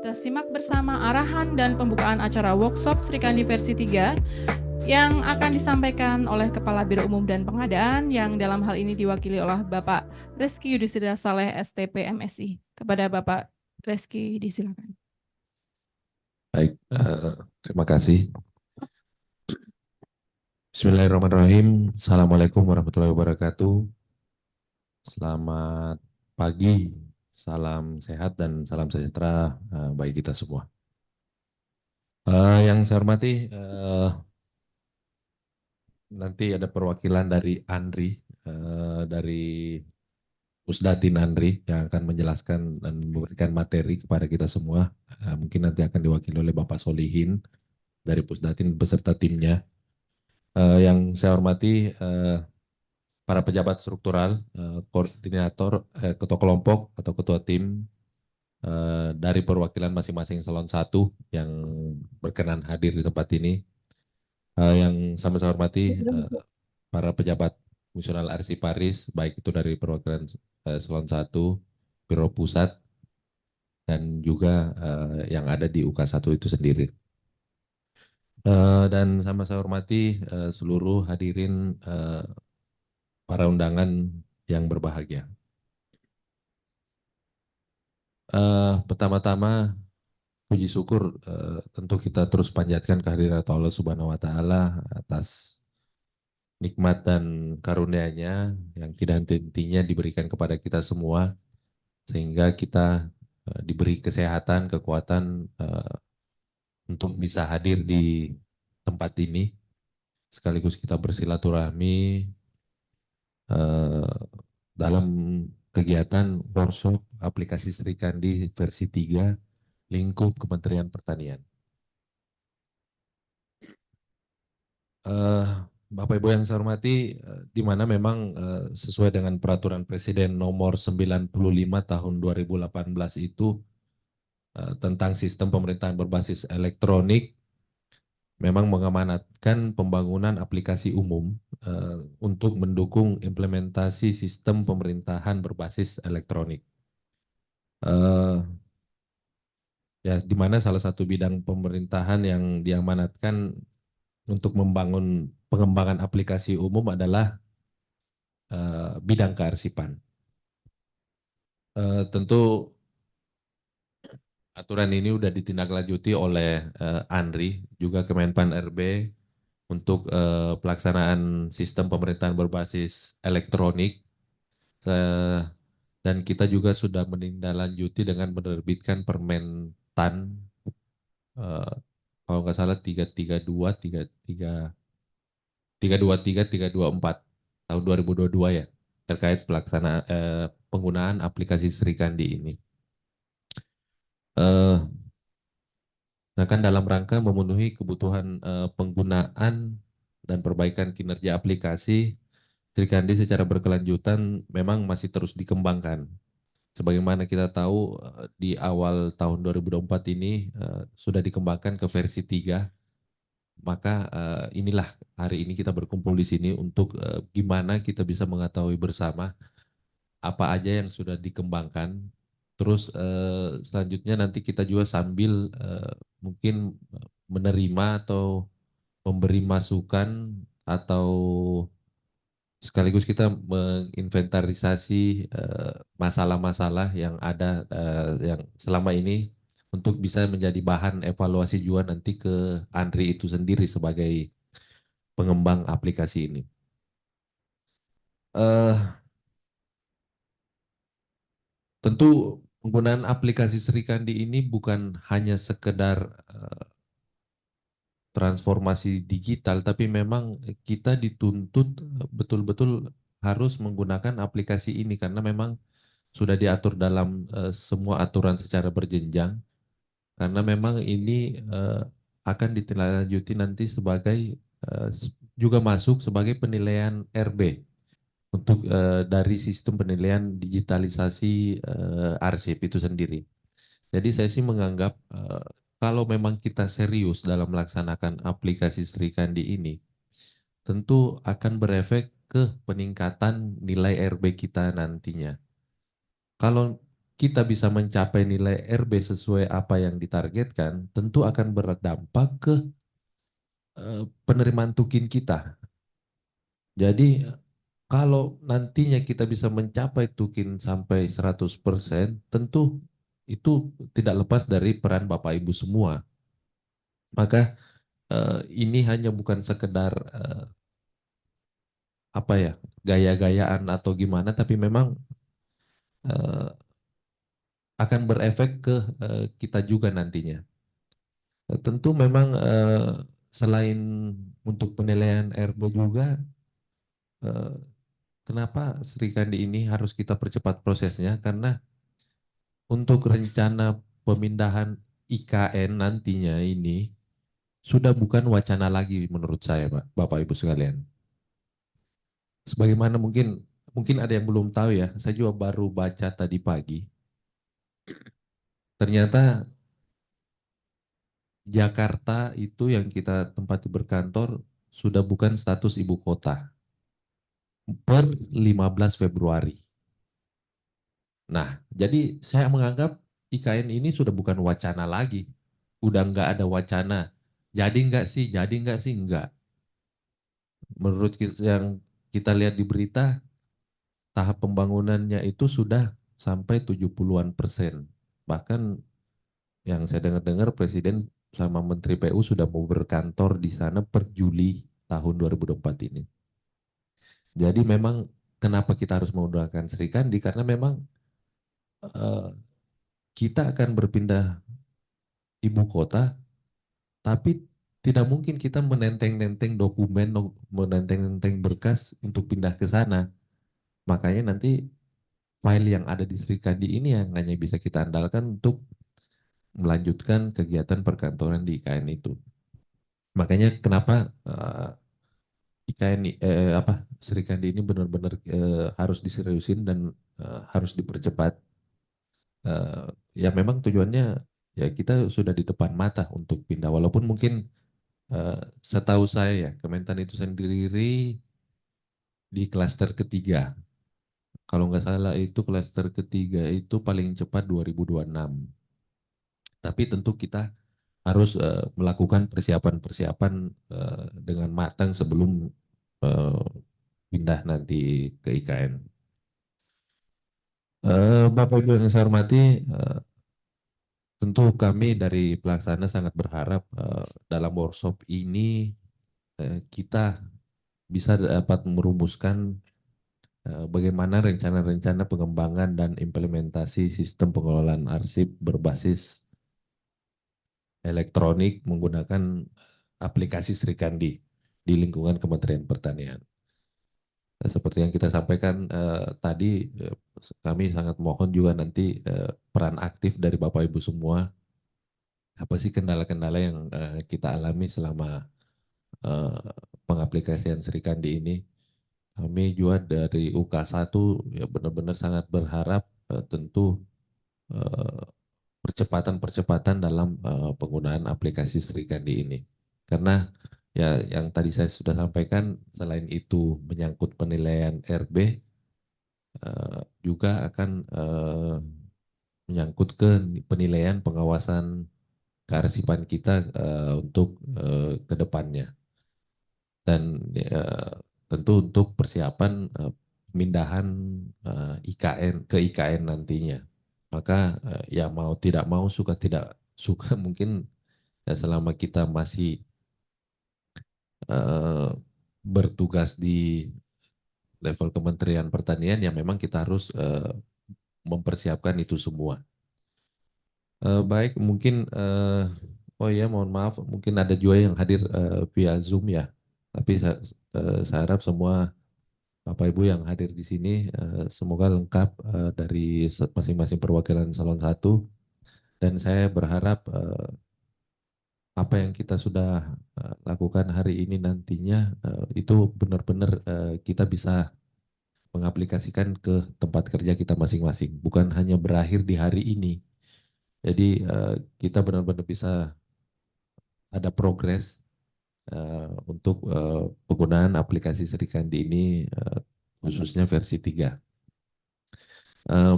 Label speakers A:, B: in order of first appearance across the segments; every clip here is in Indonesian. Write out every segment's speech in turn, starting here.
A: Kita simak bersama arahan dan pembukaan acara workshop Sri Kandi versi 3 yang akan disampaikan oleh Kepala Biro Umum dan Pengadaan yang dalam hal ini diwakili oleh Bapak Reski Yudhistira Saleh STP MSI. Kepada Bapak Reski disilakan.
B: Baik, terima kasih. Bismillahirrahmanirrahim. Assalamualaikum warahmatullahi wabarakatuh. Selamat pagi, salam sehat dan salam sejahtera bagi kita semua. Yang saya hormati, nanti ada perwakilan dari ANRI, dari Pusdatin ANRI yang akan menjelaskan dan memberikan materi kepada kita semua. Mungkin nanti akan diwakili oleh Bapak Solihin dari Pusdatin beserta timnya. Yang saya hormati, para pejabat struktural, koordinator, ketua kelompok atau ketua tim dari perwakilan masing-masing salon satu yang berkenan hadir di tempat ini. Yang sama-sama hormati para pejabat fungsional Arsiparis, baik itu dari perwakilan salon satu, Biro Pusat, dan juga yang ada di UK1 itu sendiri. Dan sama-sama hormati seluruh hadirin para undangan yang berbahagia. Pertama-tama puji syukur tentu kita terus panjatkan kehadirat Allah Subhanahu wa taala atas nikmat dan karunia-Nya yang tidak henti-hentinya diberikan kepada kita semua sehingga kita diberi kesehatan, kekuatan untuk bisa hadir di tempat ini sekaligus kita bersilaturahmi dalam kegiatan workshop aplikasi Sri Kandi versi 3 lingkup Kementerian Pertanian. Bapak Ibu yang saya hormati, di mana memang sesuai dengan peraturan Presiden nomor 95 tahun 2018 itu tentang sistem pemerintahan berbasis elektronik, memang mengamanatkan pembangunan aplikasi umum untuk mendukung implementasi sistem pemerintahan berbasis elektronik. Ya, di mana salah satu bidang pemerintahan yang diamanatkan untuk membangun pengembangan aplikasi umum adalah bidang kearsipan. Tentu aturan ini sudah ditindaklanjuti oleh ANRI, juga Kemenpan RB untuk pelaksanaan sistem pemerintahan berbasis elektronik. Dan kita juga sudah menindaklanjuti dengan menerbitkan Permen TAN, kalau nggak salah 332, 323 tahun 2022 ya, terkait pelaksanaan penggunaan aplikasi Sri Kandi ini. Nah, kan dalam rangka memenuhi kebutuhan penggunaan dan perbaikan kinerja aplikasi, Sri Kandi secara berkelanjutan memang masih terus dikembangkan. Sebagaimana kita tahu di awal tahun 2024 ini sudah dikembangkan ke versi 3, maka inilah hari ini kita berkumpul di sini untuk gimana kita bisa mengetahui bersama apa aja yang sudah dikembangkan. Terus selanjutnya nanti kita juga sambil mungkin menerima atau memberi masukan atau sekaligus kita menginventarisasi masalah-masalah yang ada yang selama ini untuk bisa menjadi bahan evaluasi juga nanti ke Andri itu sendiri sebagai pengembang aplikasi ini. Tentu penggunaan aplikasi Sri Kandi ini bukan hanya sekedar transformasi digital, tapi memang kita dituntut betul-betul harus menggunakan aplikasi ini karena memang sudah diatur dalam semua aturan secara berjenjang, karena memang ini akan ditindaklanjuti nanti sebagai juga masuk sebagai penilaian RB untuk dari sistem penilaian digitalisasi arsip itu sendiri. Jadi saya sih menganggap kalau memang kita serius dalam melaksanakan aplikasi Sri Kandi ini, tentu akan berefek ke peningkatan nilai RB kita nantinya. Kalau kita bisa mencapai nilai RB sesuai apa yang ditargetkan, tentu akan berdampak ke penerimaan tukin kita. Jadi kalau nantinya kita bisa mencapai tukin sampai 100%, tentu itu tidak lepas dari peran Bapak Ibu semua. Maka ini hanya bukan sekedar apa ya, gaya-gayaan atau gimana, tapi memang eh, akan berefek ke kita juga nantinya. Tentu memang selain untuk penilaian RB juga, eh, kenapa Sri Kandi ini harus kita percepat prosesnya? Karena untuk rencana pemindahan IKN nantinya ini sudah bukan wacana lagi menurut saya, Pak, Bapak Ibu sekalian. Sebagaimana mungkin mungkin ada yang belum tahu ya, saya juga baru baca tadi pagi. Ternyata Jakarta itu yang kita tempati berkantor sudah bukan status ibu kota per 15 Februari. Nah, jadi saya menganggap IKN ini sudah bukan wacana lagi. Udah nggak ada wacana. Jadi nggak sih, jadi nggak sih, nggak. Menurut yang kita lihat di berita, tahap pembangunannya itu sudah sampai 70-an%. Bahkan yang saya dengar-dengar Presiden sama Menteri PU sudah mau berkantor di sana per Juli tahun 2024 ini. Jadi memang kenapa kita harus menggunakan Sri Kandi? Karena memang eh, kita akan berpindah ibu kota, tapi tidak mungkin kita menenteng-nenteng dokumen, menenteng-nenteng berkas untuk pindah ke sana. Makanya nanti file yang ada di Sri Kandi ini yang hanya bisa kita andalkan untuk melanjutkan kegiatan perkantoran di IKN itu. Makanya kenapa IKN apa Sri Kandi ini benar-benar harus diseriusin dan harus dipercepat. Eh, ya memang tujuannya ya kita sudah di depan mata untuk pindah. Walaupun mungkin setahu saya ya Kementan itu sendiri di klaster ketiga. Kalau nggak salah itu klaster ketiga itu paling cepat 2026. Tapi tentu kita harus melakukan persiapan-persiapan dengan matang sebelum eh, pindah nanti ke IKN. Bapak Ibu yang saya hormati, tentu kami dari pelaksana sangat berharap dalam workshop ini kita bisa dapat merumuskan bagaimana rencana-rencana pengembangan dan implementasi sistem pengelolaan arsip berbasis elektronik menggunakan aplikasi Srikandi di lingkungan Kementerian Pertanian. Seperti yang kita sampaikan tadi, kami sangat mohon juga nanti peran aktif dari Bapak Ibu semua. Apa sih kendala-kendala yang kita alami selama eh, pengaplikasian Srikandi ini? Kami juga dari UK1 ya benar-benar sangat berharap tentu eh, percepatan-percepatan dalam penggunaan aplikasi Srikandi ini. Karena ya yang tadi saya sudah sampaikan, selain itu menyangkut penilaian RB, juga akan menyangkut ke penilaian pengawasan kearsipan kita untuk ke depannya. Dan tentu untuk persiapan pemindahan IKN ke IKN nantinya. Maka ya mau tidak mau, suka tidak suka mungkin ya selama kita masih eh, bertugas di level Kementerian Pertanian ya memang kita harus mempersiapkan itu semua. Baik, mungkin oh ya mohon maaf, mungkin ada juga yang hadir via Zoom ya. Tapi saya harap semua Bapak Ibu yang hadir di sini semoga lengkap dari masing-masing perwakilan salon satu. Dan saya berharap apa yang kita sudah lakukan hari ini nantinya itu benar-benar kita bisa mengaplikasikan ke tempat kerja kita masing-masing, bukan hanya berakhir di hari ini. Jadi kita benar-benar bisa ada progres untuk penggunaan aplikasi Serikandi ini khususnya versi 3.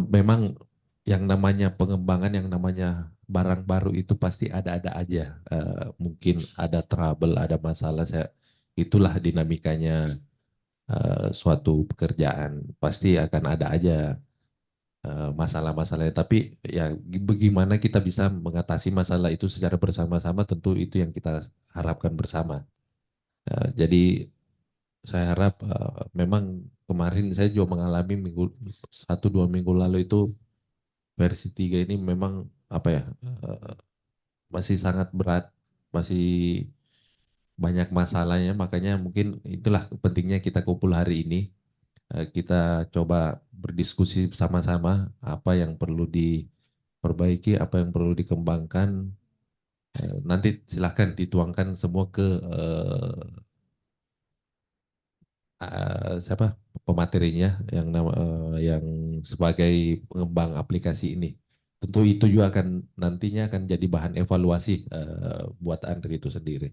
B: Memang yang namanya pengembangan, yang namanya barang baru itu pasti ada-ada aja. Mungkin ada trouble, ada masalah. Itulah dinamikanya suatu pekerjaan. Pasti akan ada aja masalah-masalahnya. Tapi ya bagaimana kita bisa mengatasi masalah itu secara bersama-sama, tentu itu yang kita harapkan bersama. Jadi saya harap memang kemarin saya juga mengalami 1-2 minggu lalu itu versi 3 ini memang apa ya, masih sangat berat, masih banyak masalahnya, makanya mungkin itulah pentingnya kita kumpul hari ini. Kita coba berdiskusi sama-sama apa yang perlu diperbaiki, apa yang perlu dikembangkan. Nanti silahkan dituangkan semua ke siapa pematerinya yang sebagai pengembang aplikasi ini. Tentu itu juga akan nantinya akan jadi bahan evaluasi buat Andri itu sendiri.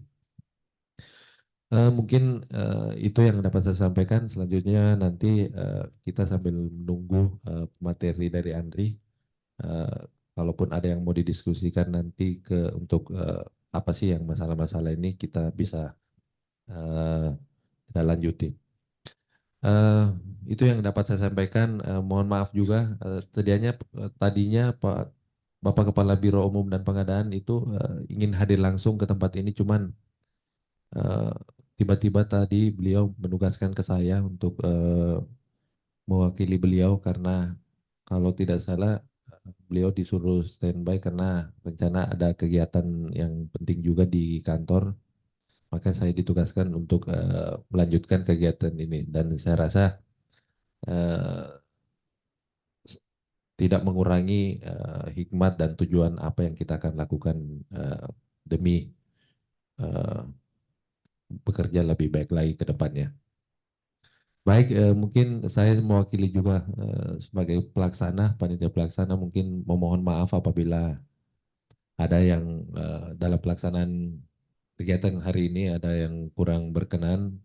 B: Mungkin itu yang dapat saya sampaikan. Selanjutnya nanti kita sambil menunggu materi dari Andri. eh, Kalaupun ada yang mau didiskusikan nanti untuk apa sih yang masalah-masalah ini kita bisa eh, kita lanjutin. Eh, itu yang dapat saya sampaikan. Mohon maaf juga tadinya Pak Bapak Kepala Biro Umum dan Pengadaan itu ingin hadir langsung ke tempat ini, cuman eh, tiba-tiba tadi beliau menugaskan ke saya untuk mewakili beliau karena kalau tidak salah beliau disuruh standby karena rencana ada kegiatan yang penting juga di kantor. Maka saya ditugaskan untuk melanjutkan kegiatan ini dan saya rasa eh, tidak mengurangi hikmat dan tujuan apa yang kita akan lakukan demi eh, bekerja lebih baik lagi ke depannya. Baik, mungkin saya mewakili juga sebagai pelaksana, panitia pelaksana mungkin memohon maaf apabila ada yang dalam pelaksanaan kegiatan hari ini ada yang kurang berkenan.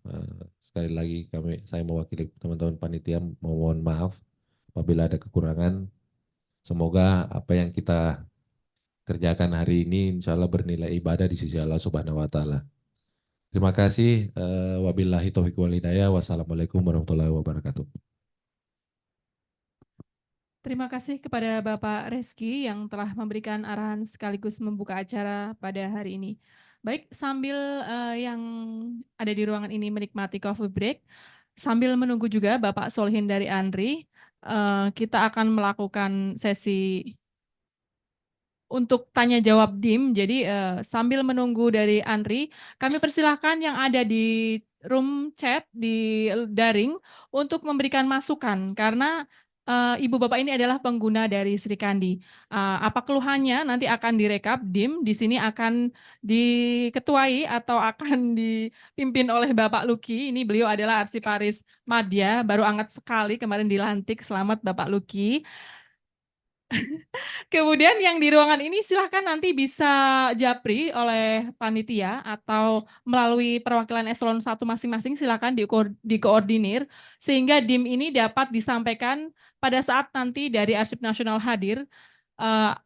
B: Sekali lagi saya mewakili teman-teman panitia memohon maaf apabila ada kekurangan. Semoga apa yang kita kerjakan hari ini insya Allah bernilai ibadah di sisi Allah Subhanahu wa Ta'ala. Terima kasih. Wabillahi taufiq wal hidayah. Wassalamualaikum warahmatullahi wabarakatuh.
A: Terima kasih kepada Bapak Reski yang telah memberikan arahan sekaligus membuka acara pada hari ini. Baik, sambil yang ada di ruangan ini menikmati coffee break, sambil menunggu juga Bapak Solhin dari Andri, kita akan melakukan sesi untuk tanya jawab DIM. Jadi sambil menunggu dari Andri, kami persilahkan yang ada di room chat di daring untuk memberikan masukan karena Ibu Bapak ini adalah pengguna dari Sri Kandi. Apa keluhannya nanti akan direkap DIM, di sini akan diketuai atau akan dipimpin oleh Bapak Luki. Ini beliau adalah Arsiparis Madya, baru anget sekali kemarin dilantik. Selamat Bapak Luki. Kemudian yang di ruangan ini silahkan nanti bisa japri oleh panitia atau melalui perwakilan eselon 1 masing-masing silahkan dikoordinir sehingga DIM ini dapat disampaikan pada saat nanti dari Arsip Nasional hadir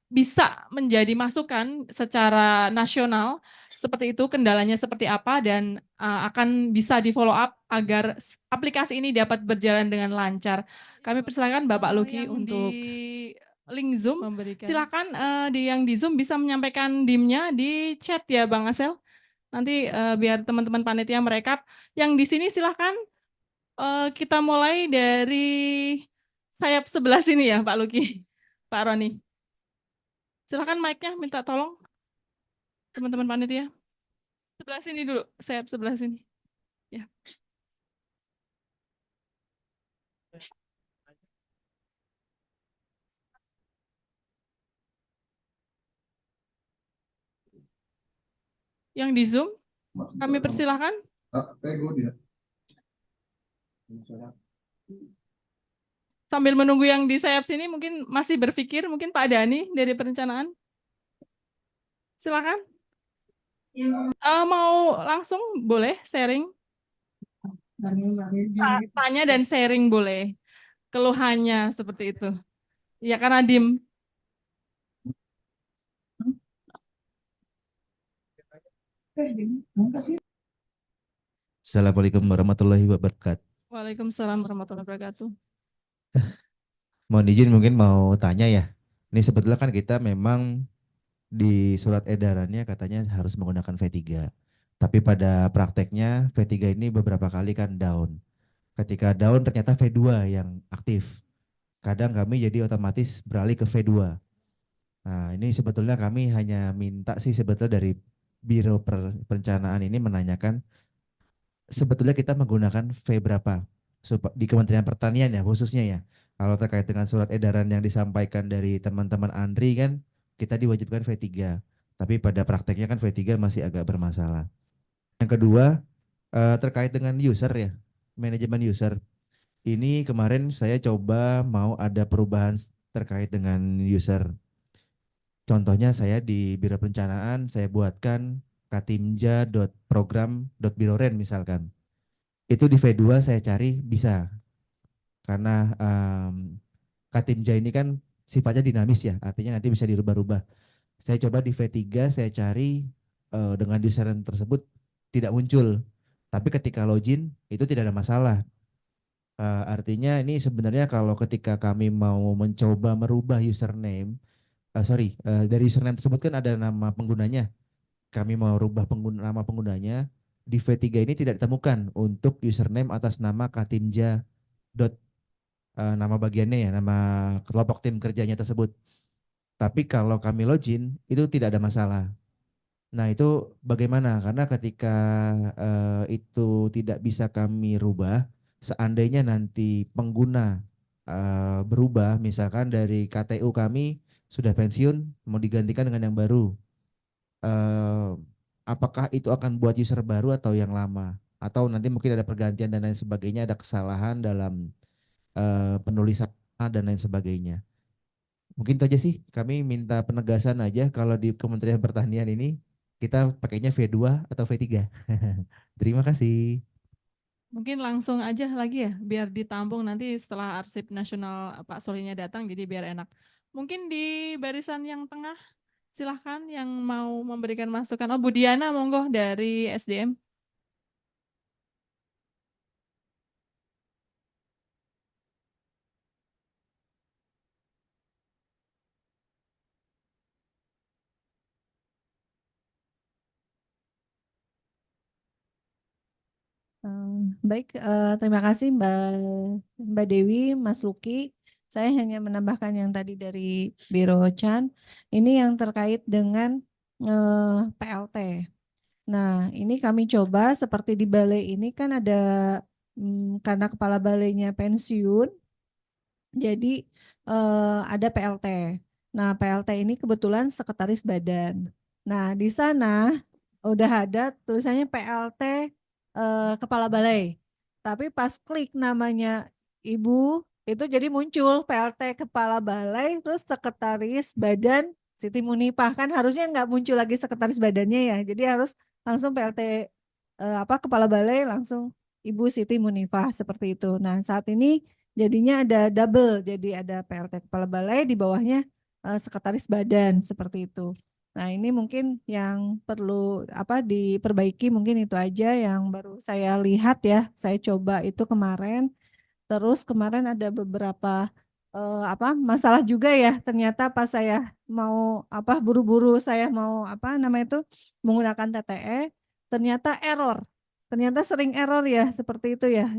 A: bisa menjadi masukan secara nasional seperti itu kendalanya seperti apa dan akan bisa di follow up agar aplikasi ini dapat berjalan dengan lancar. Kami persilakan Bapak Luki untuk link Zoom memberikan. Silakan yang di Zoom bisa menyampaikan DIM-nya di chat ya Bang Asel. Nanti biar teman-teman panitia merekap. Yang di sini silakan kita mulai dari sayap sebelah sini ya Pak Luki, Pak Roni. Silakan mic-nya minta tolong teman-teman panitia. Sebelah sini dulu, sayap sebelah sini. Ya. Yang di Zoom kami persilahkan. Sambil menunggu yang di sayap sini mungkin masih berpikir, mungkin Pak Dani dari perencanaan. Silakan. Mau langsung boleh sharing? Tanya dan sharing boleh. Keluhannya seperti itu. Ya karena DIM
C: Assalamualaikum warahmatullahi wabarakatuh.
A: Waalaikumsalam warahmatullahi wabarakatuh.
C: Mohon izin mungkin mau tanya ya. Ini sebetulnya kan kita memang di surat edarannya katanya harus menggunakan V3. Tapi pada prakteknya V3 ini beberapa kali kan down. Ketika down ternyata V2 yang aktif. Kadang kami jadi otomatis beralih ke V2. Nah, ini sebetulnya kami hanya minta sih sebetulnya dari Biro Perencanaan ini menanyakan sebetulnya kita menggunakan V berapa di Kementerian Pertanian ya khususnya ya. Kalau terkait dengan surat edaran yang disampaikan dari teman-teman Andri kan kita diwajibkan V3. Tapi pada prakteknya kan V3 masih agak bermasalah. Yang kedua terkait dengan user ya, manajemen user. Ini kemarin saya coba mau ada perubahan terkait dengan user. Contohnya saya di Biro Perencanaan saya buatkan katimja.program.biroren misalkan. Itu di V2 saya cari bisa karena Katimja ini kan sifatnya dinamis ya, artinya nanti bisa dirubah-rubah. Saya coba di V3 saya cari dengan username tersebut tidak muncul. Tapi ketika login itu tidak ada masalah. Artinya ini sebenarnya kalau ketika kami mau mencoba merubah username, dari username tersebut kan ada nama penggunanya. Kami mau rubah nama penggunanya di V3 ini tidak ditemukan untuk username atas nama Katimja nama bagiannya ya, nama kelompok tim kerjanya tersebut. Tapi kalau kami login itu tidak ada masalah. Nah, itu bagaimana? Karena ketika itu tidak bisa kami rubah, seandainya nanti pengguna berubah, misalkan dari KTU kami sudah pensiun, mau digantikan dengan yang baru, eh, apakah itu akan buat user baru atau yang lama? Atau nanti mungkin ada pergantian dan lain sebagainya, ada kesalahan dalam penulisan dan lain sebagainya. Mungkin itu aja sih. Kami minta penegasan aja kalau di Kementerian Pertanian ini kita pakainya V2 atau V3. Terima kasih.
A: Mungkin langsung aja lagi ya, biar ditampung nanti setelah Arsip Nasional Pak Solinya datang, jadi biar enak. Mungkin di barisan yang tengah, silahkan yang mau memberikan masukan. Oh, Bu Diana, monggo dari SDM.
D: Baik, terima kasih Mbak Dewi, Mas Luki. Saya hanya menambahkan yang tadi dari Biro Chan. Ini yang terkait dengan PLT. Nah, ini kami coba seperti di balai ini kan ada karena kepala balainya pensiun, jadi ada PLT. Nah, PLT ini kebetulan sekretaris badan. Nah, di sana udah ada tulisannya PLT kepala balai. Tapi pas klik namanya Ibu itu jadi muncul PLT kepala balai terus sekretaris badan Siti Munifah, kan harusnya nggak muncul lagi sekretaris badannya ya. Jadi harus langsung PLT kepala balai langsung Ibu Siti Munifah seperti itu. Nah, saat ini jadinya ada double, jadi ada PLT kepala balai di bawahnya sekretaris badan seperti itu. Nah, ini mungkin yang perlu diperbaiki, mungkin itu aja yang baru saya lihat ya. Saya coba itu kemarin. Terus kemarin ada beberapa masalah juga ya. Ternyata pas saya mau buru-buru saya mau itu menggunakan TTE, ternyata error. Ternyata sering error ya seperti itu ya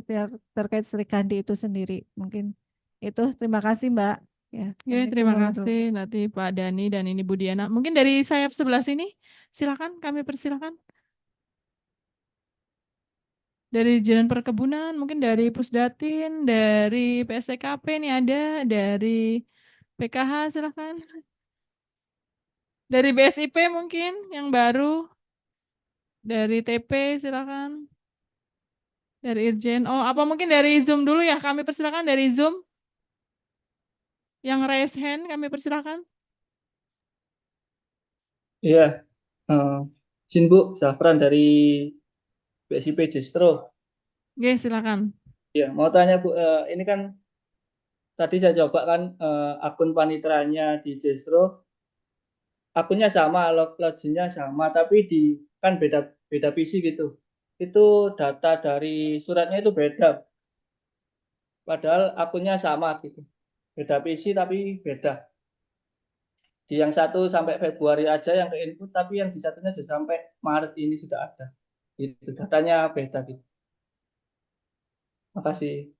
D: terkait Sri Kandi itu sendiri. Mungkin itu. Terima kasih Mbak. Ya,
A: Ya,
D: Assalamualaikum
A: terima
D: warahmatullahi
A: kasih nanti Pak Dani dan ini Bu Diana. Mungkin dari sayap sebelah sini, silakan kami persilakan. Dari Jalan Perkebunan, mungkin dari Pusdatin, dari PSCKP nih ada, dari PKH silakan. Dari BSIP mungkin yang baru, dari TP silakan. Dari Irjen. Oh, apa mungkin dari Zoom dulu ya? Kami persilakan dari Zoom. Yang raise hand kami persilakan.
E: Iya, izin Bu, Zafran dari BSIP Jestro.
A: Oke, silakan.
E: Ya, mau tanya Bu, ini kan tadi saya coba kan akun panitranya di Jestro, akunnya sama, loginnya sama, tapi di kan beda PC gitu. Itu data dari suratnya itu beda. Padahal akunnya sama gitu. Beda PC tapi beda. Di yang satu sampai Februari aja yang ke input, tapi yang di satunya sudah sampai Maret ini sudah ada. Itu datanya beda gitu. Makasih.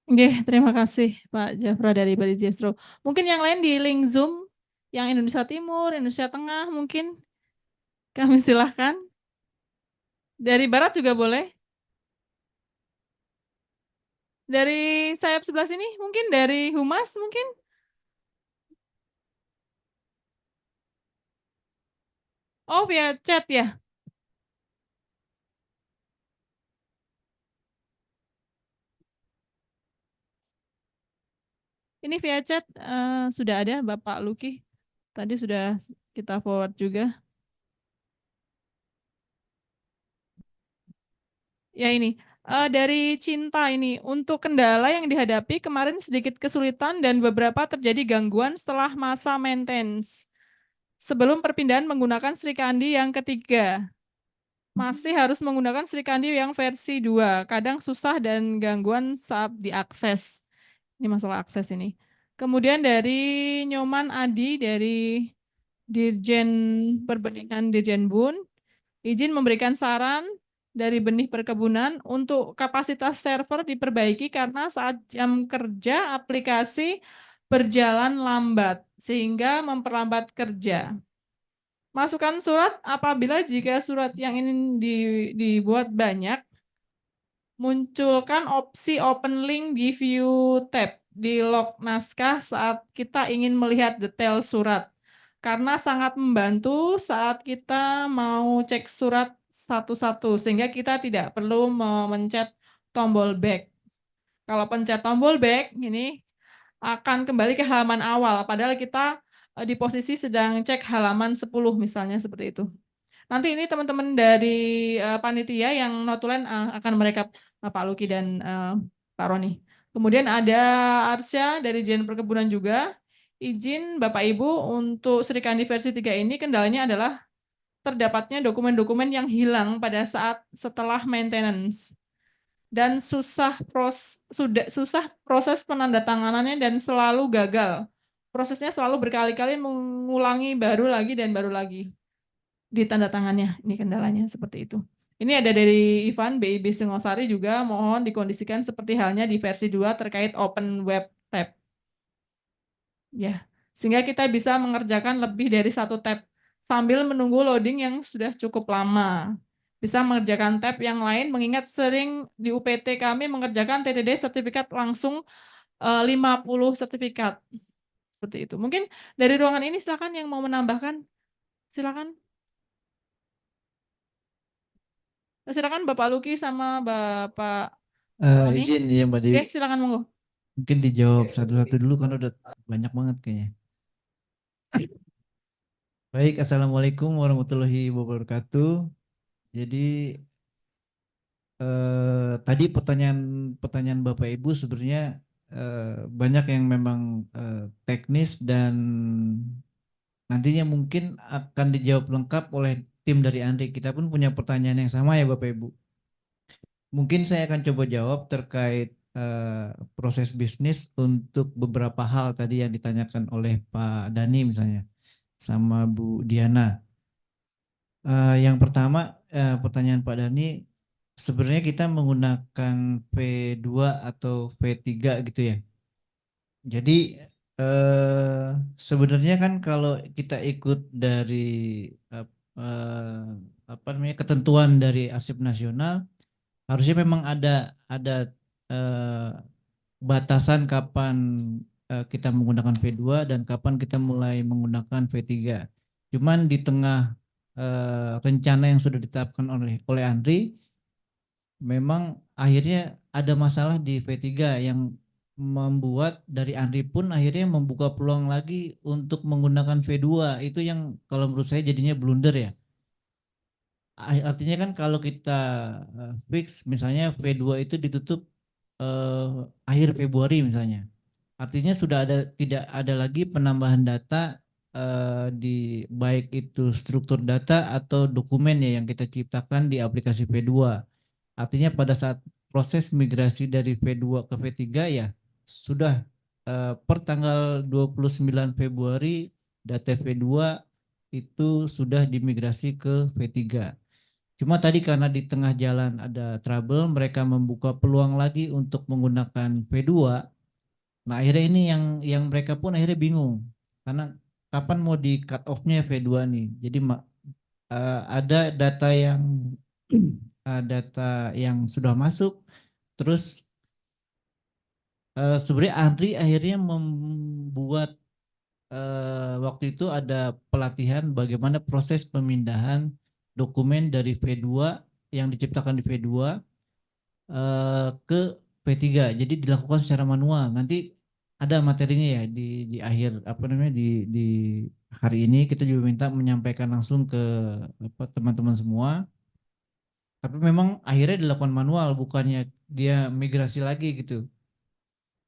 A: Oke, terima kasih Pak Jafra dari Bali Jestro. Mungkin yang lain di link Zoom, yang Indonesia Timur, Indonesia Tengah mungkin kami silahkan. Dari Barat juga boleh. Dari sayap sebelah sini mungkin dari Humas mungkin. Oh, via chat ya. Ini via chat sudah ada Bapak Luki. Tadi sudah kita forward juga. Ya ini, dari Cinta ini, untuk kendala yang dihadapi kemarin sedikit kesulitan dan beberapa terjadi gangguan setelah masa maintenance. Sebelum perpindahan menggunakan Sri Kandi yang ketiga. Masih harus menggunakan Sri Kandi yang versi 2. Kadang susah dan gangguan saat diakses. Ini masalah akses ini. Kemudian dari Nyoman Adi dari Dirjen Perbenihan Dirjen Bun, izin memberikan saran dari benih perkebunan untuk kapasitas server diperbaiki karena saat jam kerja aplikasi berjalan lambat sehingga memperlambat kerja. Masukkan surat apabila jika surat yang ini dibuat banyak, munculkan opsi open link di view tab di log naskah saat kita ingin melihat detail surat. Karena sangat membantu saat kita mau cek surat satu-satu, sehingga kita tidak perlu memencet tombol back. Kalau pencet tombol back, ini akan kembali ke halaman awal, padahal kita di posisi sedang cek halaman 10 misalnya seperti itu. Nanti ini teman-teman dari panitia yang notulen akan merekap Pak Luki dan Pak Roni. Kemudian ada Arsya dari Dijen Perkebunan juga. Izin Bapak Ibu untuk Sri Kandi versi 3 ini kendalanya adalah terdapatnya dokumen-dokumen yang hilang pada saat setelah maintenance dan susah proses penandatanganannya dan selalu gagal. Prosesnya selalu berkali-kali mengulangi baru lagi dan baru lagi di tanda tangannya. Ini kendalanya seperti itu. Ini ada dari Ivan BIB Singosari juga, mohon dikondisikan seperti halnya di versi 2 terkait open web tab. Ya, sehingga kita bisa mengerjakan lebih dari satu tab sambil menunggu loading yang sudah cukup lama. Bisa mengerjakan tab yang lain, mengingat sering di UPT kami mengerjakan TDD sertifikat langsung 50 sertifikat. Seperti itu. Mungkin dari ruangan ini silakan yang mau menambahkan. Silakan. Silakan Bapak Luki sama Bapak Roni.
F: Izin ya Mbak Dewi.
A: Oke, silakan monggo.
F: Mungkin dijawab satu-satu dulu kan udah banyak banget kayaknya. Baik, Assalamualaikum warahmatullahi wabarakatuh. Jadi tadi pertanyaan Bapak Ibu sebenarnya banyak yang memang teknis dan nantinya mungkin akan dijawab lengkap oleh tim dari Andri. Kita pun punya pertanyaan yang sama ya Bapak Ibu. Mungkin saya akan coba jawab terkait proses bisnis untuk beberapa hal tadi yang ditanyakan oleh Pak Dani misalnya sama Bu Diana. Yang pertama pertanyaan Pak Dani, sebenarnya kita menggunakan V2 atau V3 gitu ya. Jadi sebenarnya kan kalau kita ikut dari apa namanya ketentuan dari Arsip Nasional, harusnya memang ada batasan kapan kita menggunakan V2 dan kapan kita mulai menggunakan V3. Cuman di tengah rencana yang sudah ditetapkan oleh Andri, memang akhirnya ada masalah di V3 yang membuat dari Andri pun akhirnya membuka peluang lagi untuk menggunakan V2. Itu yang kalau menurut saya jadinya blunder ya. Artinya kan kalau kita fix misalnya V2 itu ditutup akhir Februari misalnya. Artinya sudah tidak ada lagi penambahan data di baik itu struktur data atau dokumen ya yang kita ciptakan di aplikasi V2. Artinya pada saat proses migrasi dari V2 ke V3 ya sudah per tanggal 29 Februari data V2 itu sudah dimigrasi ke V3. Cuma tadi karena di tengah jalan ada trouble, mereka membuka peluang lagi untuk menggunakan V2. Nah, akhirnya ini yang mereka pun akhirnya bingung karena kapan mau di cut off-nya V2 nih. Jadi ada data yang sudah masuk, terus sebenarnya Andri akhirnya membuat waktu itu ada pelatihan bagaimana proses pemindahan dokumen dari V2 yang diciptakan di V2 ke P3. Jadi dilakukan secara manual. Nanti ada materinya ya di akhir apa namanya di hari ini kita juga minta menyampaikan langsung ke teman-teman semua. Tapi memang akhirnya dilakukan manual, bukannya dia migrasi lagi gitu.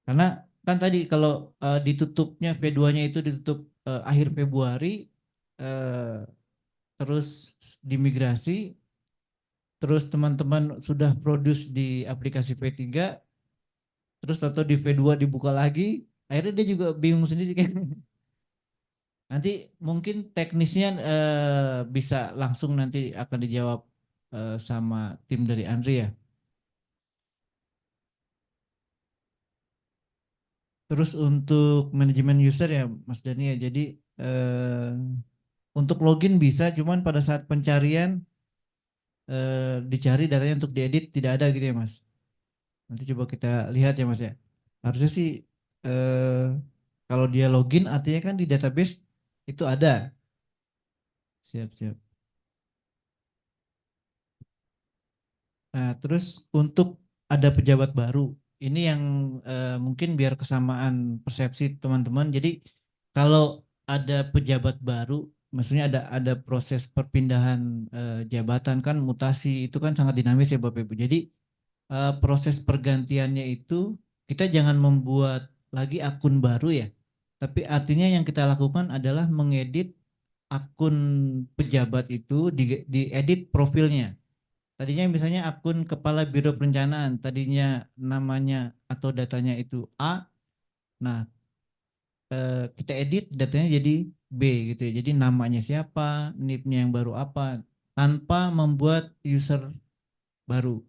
F: Karena kan tadi kalau ditutupnya V2-nya itu ditutup akhir Februari, terus dimigrasi, terus teman-teman sudah produce di aplikasi V3, terus atau di V2 dibuka lagi, akhirnya dia juga bingung sendiri kan. Nanti mungkin teknisnya bisa langsung nanti akan dijawab sama tim dari Andri ya. Terus untuk manajemen user ya Mas Dani ya, jadi untuk login bisa, cuman pada saat pencarian dicari datanya untuk diedit tidak ada gitu ya Mas. Nanti coba kita lihat ya Mas ya. Harusnya sih kalau dia login artinya kan di database itu ada. Siap, siap. Nah, terus untuk ada pejabat baru, ini yang mungkin biar kesamaan persepsi teman-teman. Jadi kalau ada pejabat baru, maksudnya ada proses perpindahan jabatan kan mutasi itu kan sangat dinamis ya Bapak Ibu. Jadi proses pergantiannya itu kita jangan membuat lagi akun baru ya. Tapi artinya yang kita lakukan adalah mengedit akun pejabat itu, diedit profilnya. Tadinya misalnya akun kepala biro perencanaan, tadinya namanya atau datanya itu A. Nah, kita edit datanya jadi B gitu ya. Jadi namanya siapa, NIP-nya yang baru apa, tanpa membuat user baru.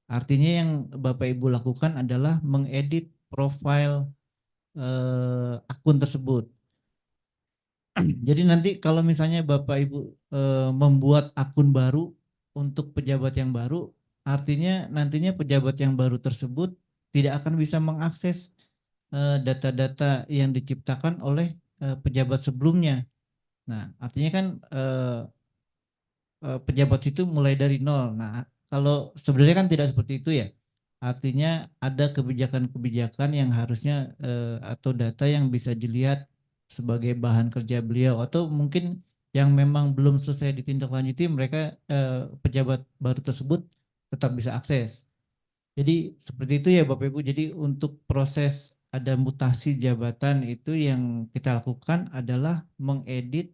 F: Artinya yang Bapak Ibu lakukan adalah mengedit profil akun tersebut. Jadi nanti kalau misalnya Bapak Ibu membuat akun baru untuk pejabat yang baru, artinya nantinya pejabat yang baru tersebut tidak akan bisa mengakses data-data yang diciptakan oleh pejabat sebelumnya. Nah, artinya kan pejabat itu mulai dari nol. Nah, kalau sebenarnya kan tidak seperti itu ya. Artinya ada kebijakan-kebijakan yang harusnya atau data yang bisa dilihat sebagai bahan kerja beliau, atau mungkin yang memang belum selesai ditindaklanjuti, mereka pejabat baru tersebut tetap bisa akses. Jadi seperti itu ya Bapak Ibu. Jadi untuk proses ada mutasi jabatan itu yang kita lakukan adalah mengedit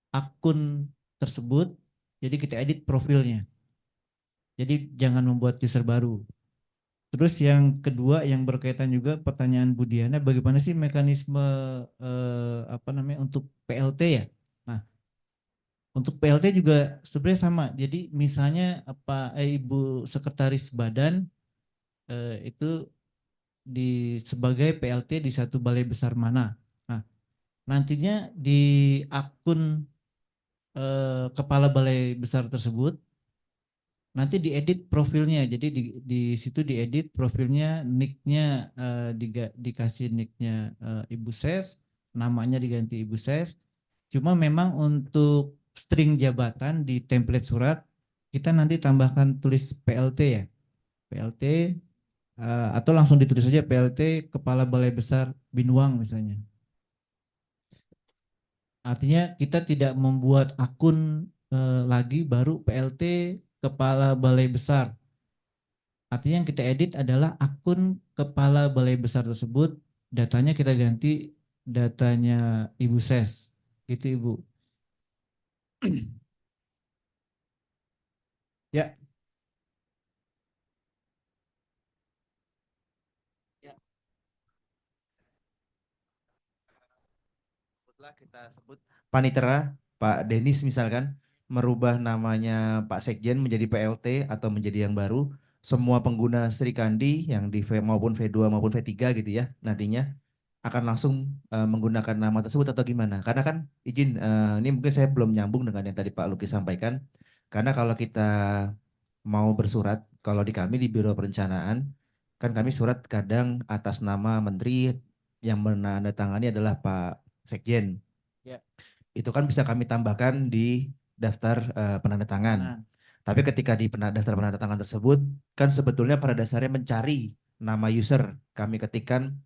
F: akun tersebut. Jadi kita edit profilnya. Jadi jangan membuat user baru. Terus yang kedua yang berkaitan juga pertanyaan Budiana, bagaimana sih mekanisme apa namanya untuk PLT ya? Nah, untuk PLT juga sebenarnya sama. Jadi misalnya Ibu Sekretaris Badan itu sebagai PLT di satu balai besar mana. Nah, nantinya di akun kepala balai besar tersebut nanti diedit profilnya. Jadi di situ diedit profilnya, nicknya dikasih nicknya Ibu Ses, namanya diganti Ibu Ses. Cuma memang untuk string jabatan di template surat kita nanti tambahkan tulis PLT ya, PLT atau langsung ditulis saja PLT Kepala Balai Besar Binuang misalnya. Artinya kita tidak membuat akun lagi baru PLT Kepala Balai Besar. Artinya yang kita edit adalah akun Kepala Balai Besar tersebut, datanya kita ganti datanya Ibu Ses. Gitu Ibu. Ya.
C: Sebutlah kita sebut panitera Pak Denis misalkan merubah namanya Pak Sekjen menjadi PLT atau menjadi yang baru, semua pengguna Sri Kandi yang di maupun V2 maupun V3 gitu ya nantinya akan langsung menggunakan nama tersebut atau gimana? Karena kan izin ini mungkin saya belum nyambung dengan yang tadi Pak Luki sampaikan. Karena kalau kita mau bersurat, kalau di kami di Biro Perencanaan kan kami surat kadang atas nama menteri yang menandatangani adalah Pak Sekjen.
F: Ya.
C: Itu kan bisa kami tambahkan di daftar penandatangan.
F: Nah,
C: Tapi ketika di daftar penandatangan tersebut kan sebetulnya pada dasarnya mencari nama user. Kami ketikkan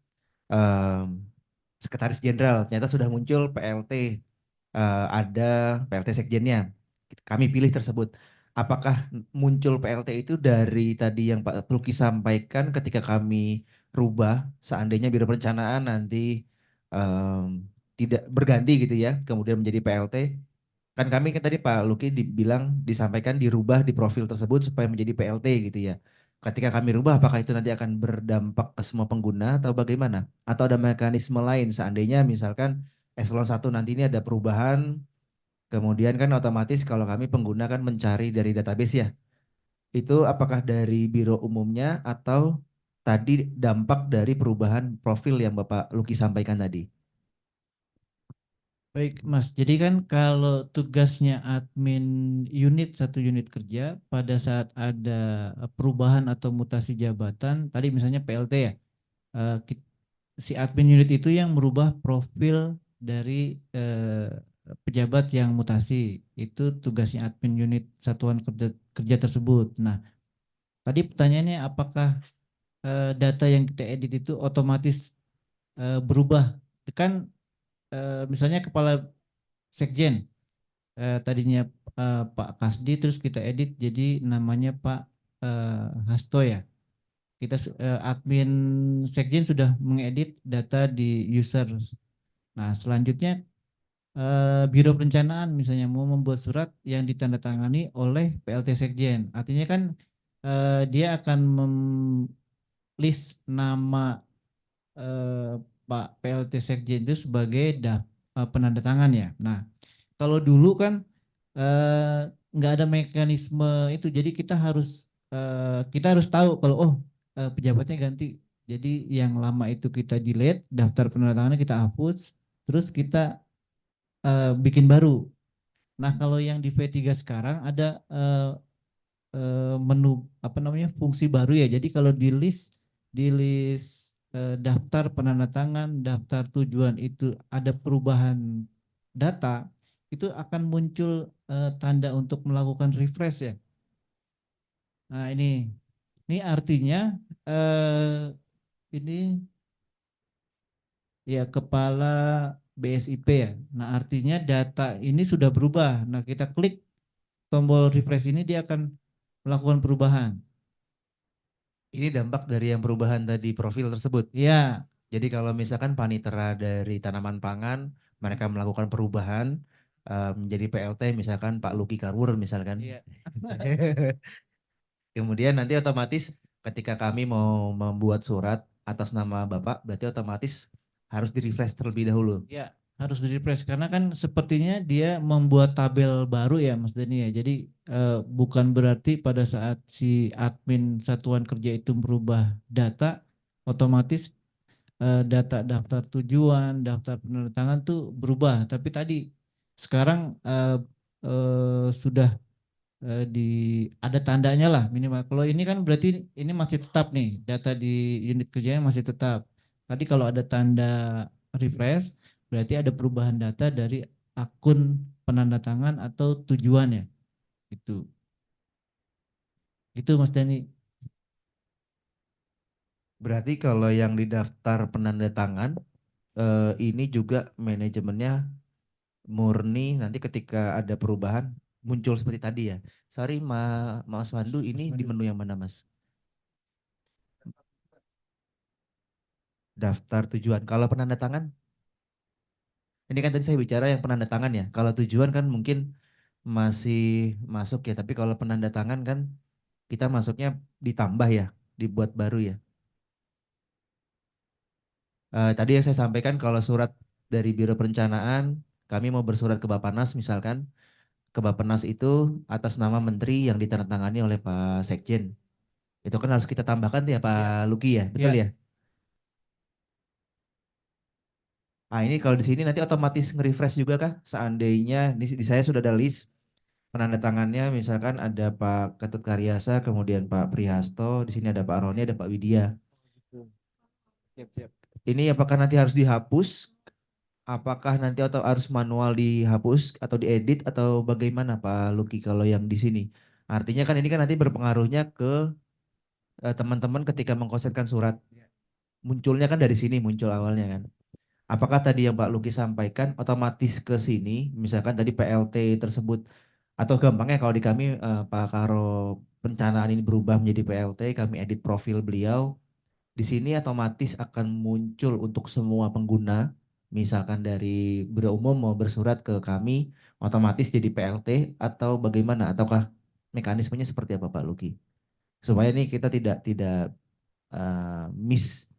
C: Sekretaris Jenderal, ternyata sudah muncul PLT, ada PLT Sekjennya. Kami pilih tersebut. Apakah muncul PLT itu dari tadi yang Pak Luki sampaikan ketika kami rubah, seandainya Biro Perencanaan nanti tidak berganti gitu ya, kemudian menjadi PLT, kan kami kan tadi Pak Luki dibilang disampaikan dirubah di profil tersebut supaya menjadi PLT gitu ya. Ketika kami rubah, apakah itu nanti akan berdampak ke semua pengguna atau bagaimana? Atau ada mekanisme lain seandainya misalkan eselon 1 nanti ini ada perubahan, kemudian kan otomatis kalau kami pengguna kan mencari dari database ya. Itu apakah dari biro umumnya atau tadi dampak dari perubahan profil yang Bapak Luki sampaikan tadi?
F: baik Mas. Jadi kan kalau tugasnya admin unit, satu unit kerja pada saat ada perubahan atau mutasi jabatan, tadi misalnya PLT ya, si admin unit itu yang merubah profil dari pejabat yang mutasi. Itu tugasnya admin unit satuan kerja tersebut. Nah, tadi pertanyaannya apakah data yang kita edit itu otomatis berubah? Kan misalnya kepala sekjen tadinya Pak Kasdi, terus kita edit jadi namanya Pak Hasto ya. Kita admin sekjen sudah mengedit data di user. Nah, selanjutnya Biro Perencanaan misalnya mau membuat surat yang ditandatangani oleh PLT Sekjen. Artinya kan dia akan list nama Pak PLT Sekjen itu sebagai penandatangan ya. Nah, kalau dulu kan nggak ada mekanisme itu, jadi kita harus tahu kalau pejabatnya ganti. Jadi yang lama itu kita delete, daftar penandatangannya kita hapus, terus kita bikin baru. Nah, kalau yang di V3 sekarang ada menu apa namanya fungsi baru ya. Jadi kalau di list daftar penandatangan, daftar tujuan itu ada perubahan data, itu akan muncul tanda untuk melakukan refresh ya. Nah, ini artinya ini ya kepala BSIP ya. Nah, artinya data ini sudah berubah. Nah, kita klik tombol refresh ini, dia akan melakukan perubahan.
C: Ini dampak dari yang perubahan tadi profil tersebut.
F: Ya,
C: Jadi kalau misalkan panitera dari tanaman pangan, mereka melakukan perubahan menjadi PLT misalkan Pak Luki Karwur misalkan.
F: iya.
C: Kemudian nanti otomatis ketika kami mau membuat surat atas nama Bapak, berarti otomatis harus di-refresh terlebih dahulu.
F: Ya, harus di-refresh karena kan sepertinya dia membuat tabel baru ya Mas Dani ya. Jadi bukan berarti pada saat si admin satuan kerja itu merubah data, otomatis data daftar tujuan, daftar penandatangan tuh berubah. Tapi tadi sekarang sudah di ada tandanya lah minimal. Kalau ini kan berarti ini masih tetap nih, data di unit kerjanya masih tetap. Tadi kalau ada tanda refresh berarti ada perubahan data dari akun penandatangan atau tujuannya gitu. Itu Mas Dani.
C: Berarti kalau yang di daftar penandatangan ini juga manajemennya murni nanti ketika ada perubahan muncul seperti tadi ya. Sorry Mas Pandu, ini di menu yang mana Mas? Daftar tujuan. Kalau penandatangan? Ini kan tadi saya bicara yang penanda tangan ya. Kalau tujuan kan mungkin masih masuk ya, tapi kalau penanda tangan kan kita masuknya ditambah ya, dibuat baru ya. Tadi yang saya sampaikan kalau surat dari Biro Perencanaan, kami mau bersurat ke Bappenas misalkan, ke Bappenas itu atas nama menteri yang ditandatangani oleh Pak Sekjen. Itu kan harus kita tambahkan tuh ya Pak Luki ya, betul
F: Ya.
C: ya? Ah ini kalau di sini nanti otomatis nge-refresh juga kah? Seandainya di saya sudah ada list penandatangannya, misalkan ada Pak Ketut Karyasa, kemudian Pak Prihasto, di sini ada Pak Roni, ada Pak Widya.
F: Siap.
C: Ini apakah nanti harus dihapus? Apakah nanti atau harus manual dihapus atau diedit atau bagaimana Pak Luki kalau yang di sini? Artinya kan ini kan nanti berpengaruhnya ke teman-teman ketika mengkonsertkan surat. Munculnya kan dari sini muncul awalnya kan. Apakah tadi yang Pak Luki sampaikan otomatis ke sini, misalkan tadi PLT tersebut, atau gampangnya kalau di kami Pak Karo perencanaan ini berubah menjadi PLT, kami edit profil beliau, di sini otomatis akan muncul untuk semua pengguna, misalkan dari Biro Umum mau bersurat ke kami, otomatis jadi PLT atau bagaimana? Ataukah mekanismenya seperti apa Pak Luki? Supaya ini kita tidak miss.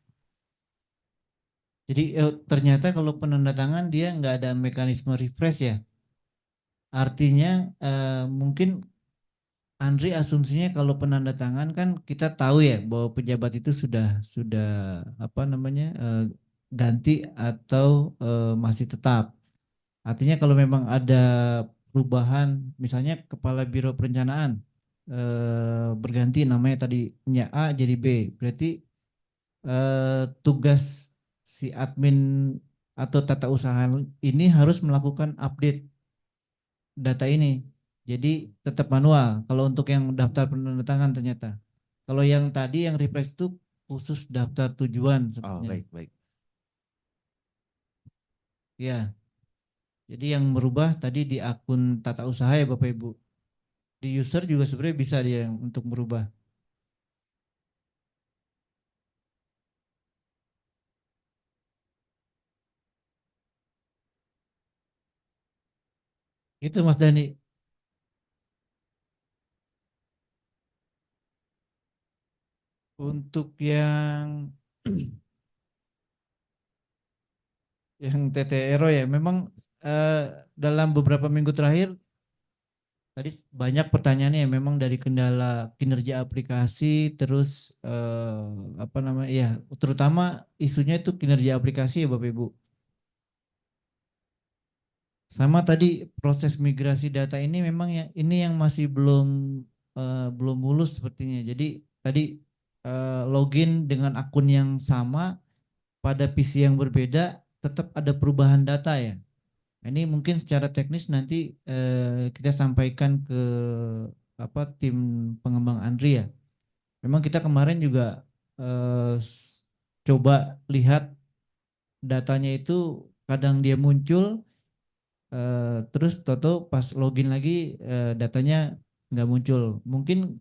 F: Jadi ternyata kalau penanda tangan dia nggak ada mekanisme refresh ya. Artinya mungkin Andri asumsinya kalau penanda tangan kan kita tahu ya bahwa pejabat itu sudah apa namanya ganti atau masih tetap. Artinya kalau memang ada perubahan, misalnya kepala Biro Perencanaan berganti namanya tadinya A jadi B, berarti tugas si admin atau tata usaha ini harus melakukan update data ini. Jadi tetap manual kalau untuk yang daftar penandatangan ternyata. Kalau yang tadi yang refresh itu khusus daftar tujuan
C: Oh
F: sepertinya.
C: baik.
F: Ya. Jadi yang merubah tadi di akun tata usaha ya Bapak Ibu. Di user juga sebenarnya bisa dia yang untuk merubah. Itu Mas Dani. Untuk yang TTRO ya memang dalam beberapa minggu terakhir tadi banyak pertanyaannya ya memang dari kendala kinerja aplikasi terus apa namanya ya terutama isunya itu kinerja aplikasi ya Bapak Ibu. Sama tadi proses migrasi data ini memang ya ini yang masih belum mulus sepertinya. Jadi tadi login dengan akun yang sama pada PC yang berbeda tetap ada perubahan data ya. Ini mungkin secara teknis nanti kita sampaikan ke apa tim pengembang Andri ya. Memang kita kemarin juga coba lihat datanya itu kadang dia muncul terus toto pas login lagi datanya nggak muncul. Mungkin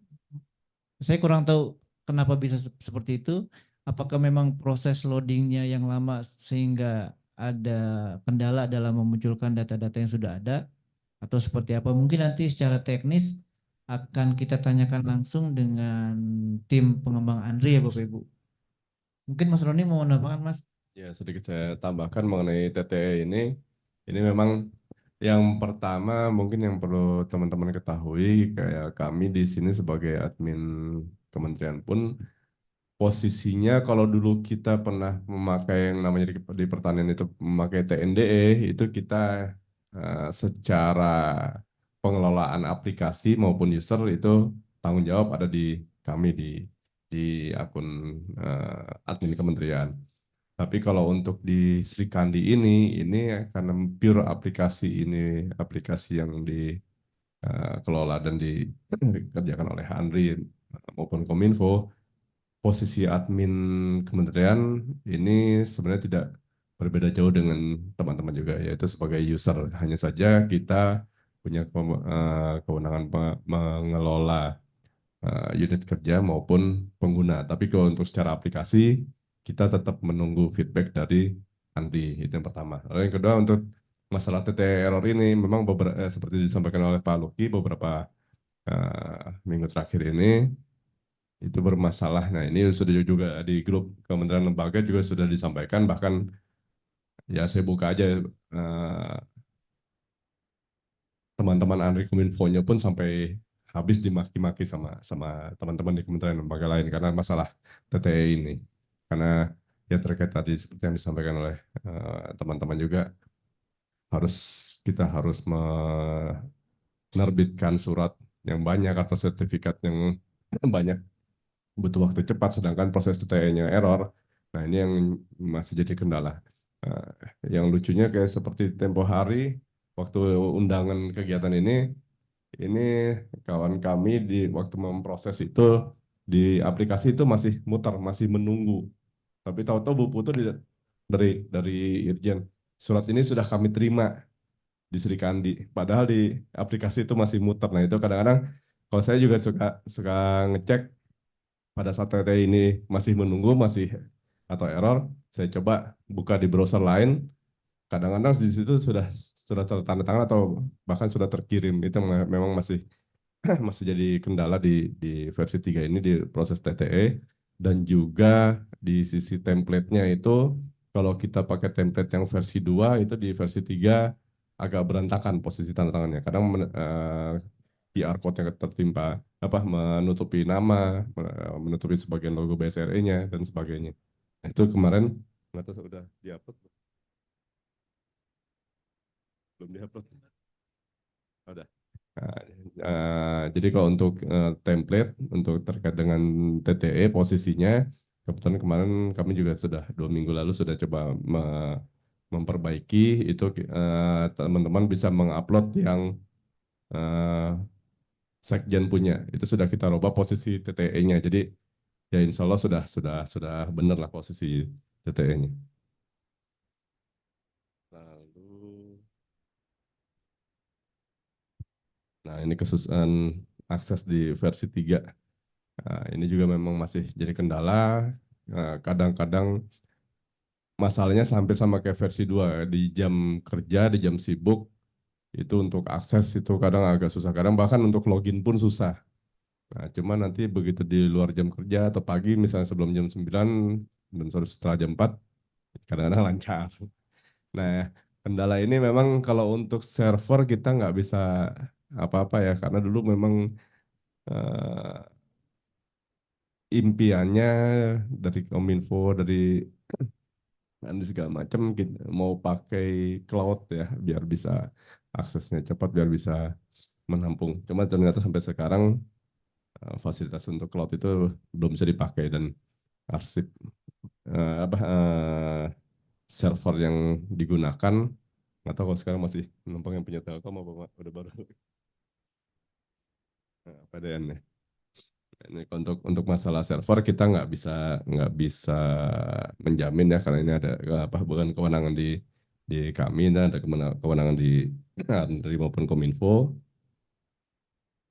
F: saya kurang tahu kenapa bisa seperti itu. Apakah memang proses loadingnya yang lama sehingga ada kendala dalam memunculkan data-data yang sudah ada atau seperti apa? Mungkin nanti secara teknis akan kita tanyakan langsung dengan tim pengembang Andri ya Bapak Ibu. Mungkin Mas Roni mau menambahkan Mas?
G: Ya, sedikit saya tambahkan mengenai TTE ini. Ini memang yang pertama mungkin yang perlu teman-teman ketahui, kayak kami di sini sebagai admin kementerian pun posisinya kalau dulu kita pernah memakai yang namanya di pertanian itu memakai TNDE, itu kita secara pengelolaan aplikasi maupun user itu tanggung jawab ada di kami di akun admin kementerian. Tapi kalau untuk di Sri Kandi ini karena pure aplikasi ini aplikasi yang dikelola dan dikerjakan oleh Andri maupun Kominfo, posisi admin kementerian ini sebenarnya tidak berbeda jauh dengan teman-teman juga, yaitu sebagai user. Hanya saja kita punya kewenangan mengelola unit kerja maupun pengguna. Tapi kalau untuk secara aplikasi, kita tetap menunggu feedback dari Andi, itu yang pertama. Lalu yang kedua untuk masalah TTE error ini memang seperti disampaikan oleh Pak Luki beberapa minggu terakhir ini itu bermasalah. Nah, ini sudah juga di grup Kementerian Lembaga juga sudah disampaikan, bahkan ya saya buka aja teman-teman Andri Kominfo-nya pun sampai habis dimaki-maki sama teman-teman di kementerian lembaga lain karena masalah TTE ini. Karena ya terkait tadi seperti yang disampaikan oleh teman-teman juga kita harus menerbitkan surat yang banyak atau sertifikat yang banyak, butuh waktu cepat, sedangkan proses TTE-nya error. Nah, ini yang masih jadi kendala. Yang lucunya kayak seperti tempo hari waktu undangan kegiatan ini kawan kami di waktu memproses itu di aplikasi itu masih muter, masih menunggu. Tapi tahu-tahu Bu Putu dari Irjen, surat ini sudah kami terima di Sri Kandi. Padahal di aplikasi itu masih muter. Nah, itu kadang-kadang kalau saya juga suka ngecek pada saat TT ini masih menunggu, atau error, saya coba buka di browser lain. Kadang-kadang di situ sudah tanda tangan atau bahkan sudah terkirim. Itu memang masih masih jadi kendala di versi 3 ini di proses TTE. Dan juga di sisi template-nya itu kalau kita pakai template yang versi 2 itu di versi 3 agak berantakan posisi tanda tangannya. Kadang QR code yang tertimpa menutupi nama, menutupi sebagian logo BSRE-nya dan sebagainya. Nah, itu kemarin nggak tahu sudah diupload belum diupload. Udah. Jadi kalau untuk template untuk terkait dengan TTE posisinya, kebetulan kemarin kami juga sudah 2 minggu lalu sudah coba memperbaiki itu, teman-teman bisa mengupload yang Sekjen punya, itu sudah kita rubah posisi TTE-nya. Jadi ya insya Allah sudah benar lah posisi TTE-nya. Lalu, nah ini kesusahan akses di versi 3. Nah, ini juga memang masih jadi kendala. Kadang-kadang masalahnya hampir sama kayak versi 2. Di jam kerja, di jam sibuk, itu untuk akses itu kadang agak susah. Kadang bahkan untuk login pun susah. Nah, cuma nanti begitu di luar jam kerja atau pagi, misalnya sebelum jam 9 dan setelah jam 4, kadang-kadang lancar. Nah, kendala ini memang kalau untuk server kita nggak bisa apa-apa ya, karena dulu memang impiannya dari Kominfo, dari Anda segala macam mau pakai cloud ya, biar bisa aksesnya cepat, biar bisa menampung. Cuma ternyata sampai sekarang fasilitas untuk cloud itu belum bisa dipakai dan arsip server yang digunakan nggak tahu kalau sekarang masih menumpang yang punya Telkom apa udah baru PDN ya. Ini untuk masalah server kita nggak bisa menjamin ya, karena ini ada bukan kewenangan di kami, dan ada kewenangan di Andri maupun Kominfo.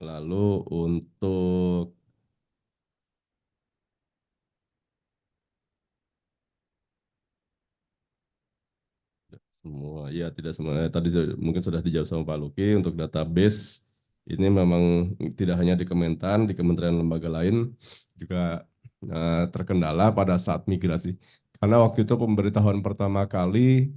G: Lalu untuk semua, ya tidak semua. Tadi mungkin sudah dijawab sama Pak Luki. Untuk database ini memang tidak hanya di Kementan, di kementerian lembaga lain juga terkendala pada saat migrasi. Karena waktu itu pemberitahuan pertama kali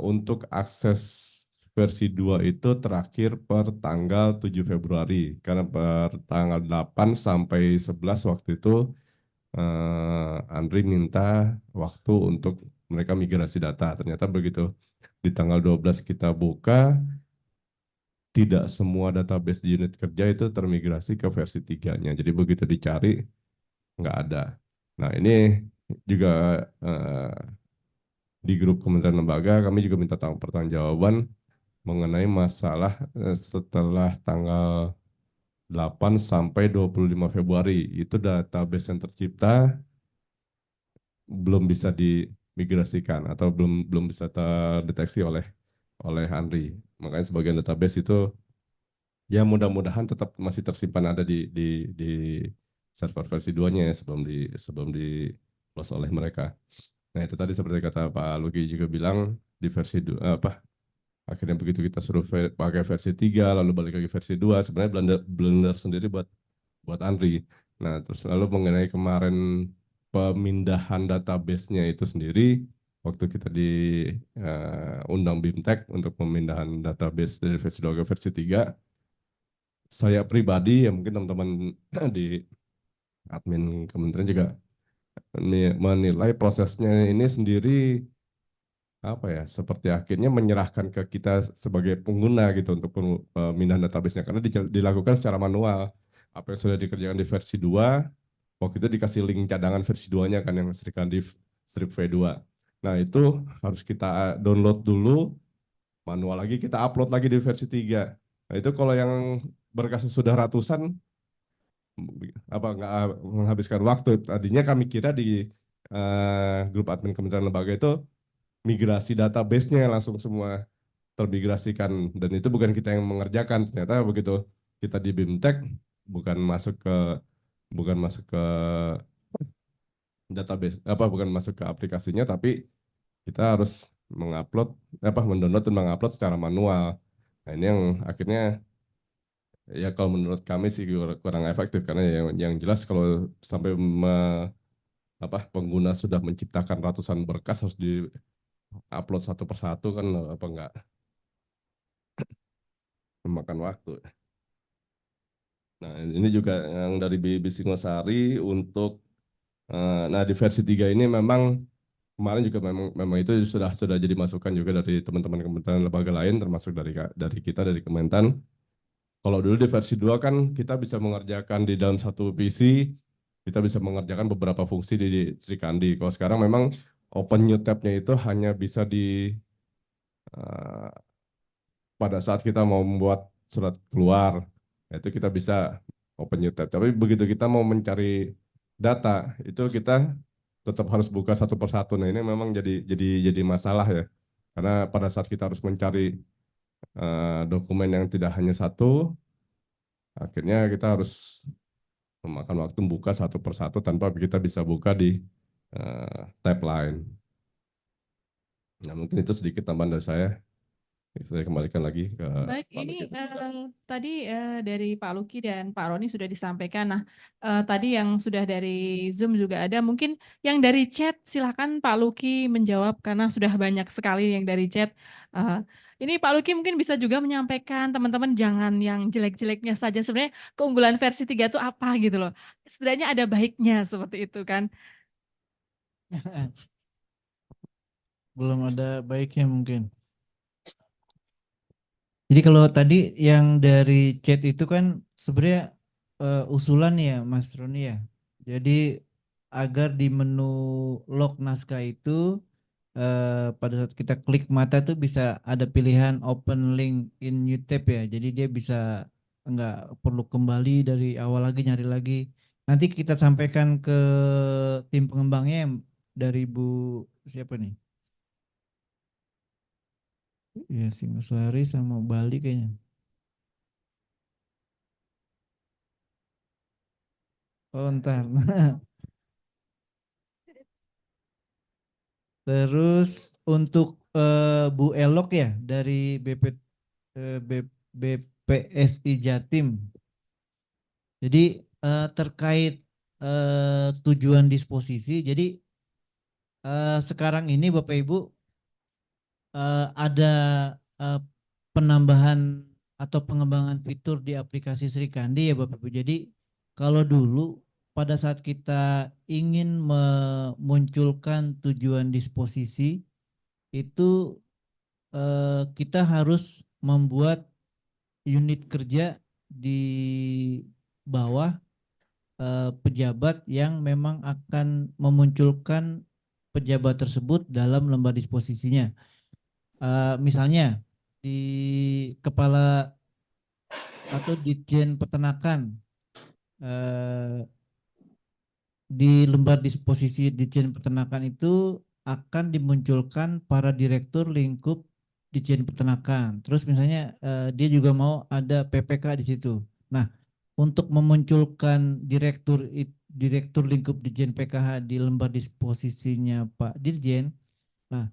G: untuk akses versi 2 itu terakhir per tanggal 7 Februari. Karena per tanggal 8 sampai 11 waktu itu Andri minta waktu untuk mereka migrasi data. Ternyata begitu di tanggal 12 kita buka, tidak semua database di unit kerja itu termigrasi ke versi 3-nya. Jadi begitu dicari, nggak ada. Nah, ini juga di grup Kementerian Lembaga, kami juga minta pertanggungjawaban mengenai masalah setelah tanggal 8 sampai 25 Februari. Itu database yang tercipta belum bisa dimigrasikan atau belum bisa terdeteksi oleh Andri. Makanya sebagian database itu ya mudah-mudahan tetap masih tersimpan ada di server versi 2-nya ya, sebelum di loss oleh mereka. Nah, itu tadi seperti kata Pak Luki juga bilang di versi 2 Akhirnya begitu kita suruh pakai versi 3, lalu balik lagi versi 2, sebenarnya Blender sendiri buat Andri. Nah, terus lalu mengenai kemarin pemindahan database-nya itu sendiri, waktu kita undang BIMTEK untuk pemindahan database dari versi 2 ke versi 3, saya pribadi, ya mungkin teman-teman di admin kementerian juga menilai prosesnya ini sendiri apa ya, seperti akhirnya menyerahkan ke kita sebagai pengguna gitu untuk pemindahan database-nya, karena dilakukan secara manual. Apa yang sudah dikerjakan di versi 2, waktu itu dikasih link cadangan versi 2-nya kan yang Srikandi strip V2. Nah, itu harus kita download dulu, manual lagi kita upload lagi di versi 3. Nah, itu kalau yang berkasnya sudah ratusan, apa nggak menghabiskan waktu. Tadinya kami kira di grup admin Kementerian Lembaga itu migrasi database-nya langsung semua termigrasikan, dan itu bukan kita yang mengerjakan. Ternyata begitu kita di BIMTEK, bukan masuk ke database, bukan masuk ke aplikasinya, tapi kita harus mendownload dan mengupload secara manual. Nah, ini yang akhirnya ya kalau menurut kami sih kurang efektif, karena yang jelas kalau sampai pengguna sudah menciptakan ratusan berkas harus di-upload satu persatu kan, apa enggak memakan waktu. Nah, ini juga yang dari BB Singosari untuk nah di versi 3 ini memang kemarin juga memang itu sudah jadi masukan juga dari teman-teman kementerian lembaga lain, termasuk dari kita dari Kementan. Kalau dulu di versi 2 kan kita bisa mengerjakan di dalam satu PC, kita bisa mengerjakan beberapa fungsi di Srikandi. Kalau sekarang memang open new tab-nya itu hanya bisa eh, pada saat kita mau membuat surat keluar, itu kita bisa open new tab. Tapi begitu kita mau mencari data, itu kita tetap harus buka satu persatu. Nah, ini memang jadi masalah ya. Karena pada saat kita harus mencari dokumen yang tidak hanya satu, akhirnya kita harus memakan waktu buka satu persatu tanpa kita bisa buka di tab lain. Nah, mungkin itu sedikit tambahan dari saya. Saya kembalikan lagi ke
A: Baik,
G: Pak
A: ini
G: Luki.
A: tadi dari Pak Luki dan Pak Roni sudah disampaikan. Nah, tadi yang sudah dari Zoom juga ada. Mungkin yang dari chat silahkan Pak Luki menjawab karena sudah banyak sekali yang dari chat. Eh, ini Pak Luki mungkin bisa juga menyampaikan teman-teman jangan yang jelek-jeleknya saja. Sebenarnya keunggulan versi 3 itu apa gitu loh. Setidaknya ada baiknya seperti itu kan.
F: Belum ada baiknya mungkin. Jadi kalau tadi yang dari chat itu kan sebenarnya usulan ya Mas Roni ya. Jadi agar di menu log naskah itu pada saat kita klik mata tuh bisa ada pilihan open link in new tab ya. Jadi dia bisa nggak perlu kembali dari awal lagi nyari lagi. Nanti kita sampaikan ke tim pengembangnya dari Bu siapa nih? Ya Singosari sama Bali kayaknya. Oh ntar. Terus untuk Bu Elok ya dari BPSI Jatim. Jadi terkait tujuan disposisi. Jadi sekarang ini Bapak Ibu ada eh, penambahan atau pengembangan fitur di aplikasi Srikandi ya Bapak Ibu. Jadi kalau dulu pada saat kita ingin memunculkan tujuan disposisi itu kita harus membuat unit kerja di bawah pejabat yang memang akan memunculkan pejabat tersebut dalam lembar disposisinya. Misalnya di kepala atau Ditjen Peternakan di lembar disposisi Ditjen Peternakan itu akan dimunculkan para direktur lingkup Ditjen Peternakan. Terus misalnya dia juga mau ada PPK di situ. Nah, untuk memunculkan direktur lingkup Ditjen PKH di lembar disposisinya Pak Dirjen. Nah,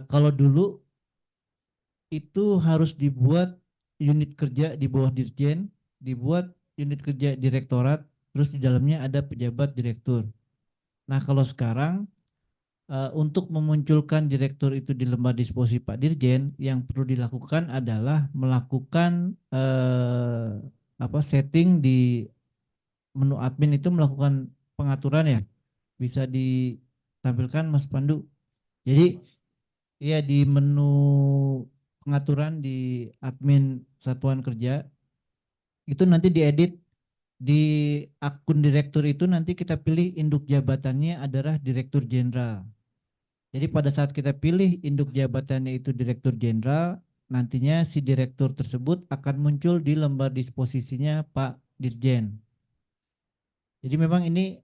F: kalau dulu itu harus dibuat unit kerja di bawah dirjen, dibuat unit kerja direktorat, terus di dalamnya ada pejabat direktur. Nah, kalau sekarang untuk memunculkan direktur itu di lembar disposisi Pak Dirjen, yang perlu dilakukan adalah melakukan setting di menu admin, itu melakukan pengaturan ya. Bisa ditampilkan Mas Pandu. Jadi ya di menu pengaturan di admin satuan kerja itu nanti diedit di akun direktur itu, nanti kita pilih induk jabatannya adalah Direktur Jenderal. Jadi pada saat kita pilih induk jabatannya itu Direktur Jenderal, nantinya si direktur tersebut akan muncul di lembar disposisinya Pak Dirjen. Jadi memang ini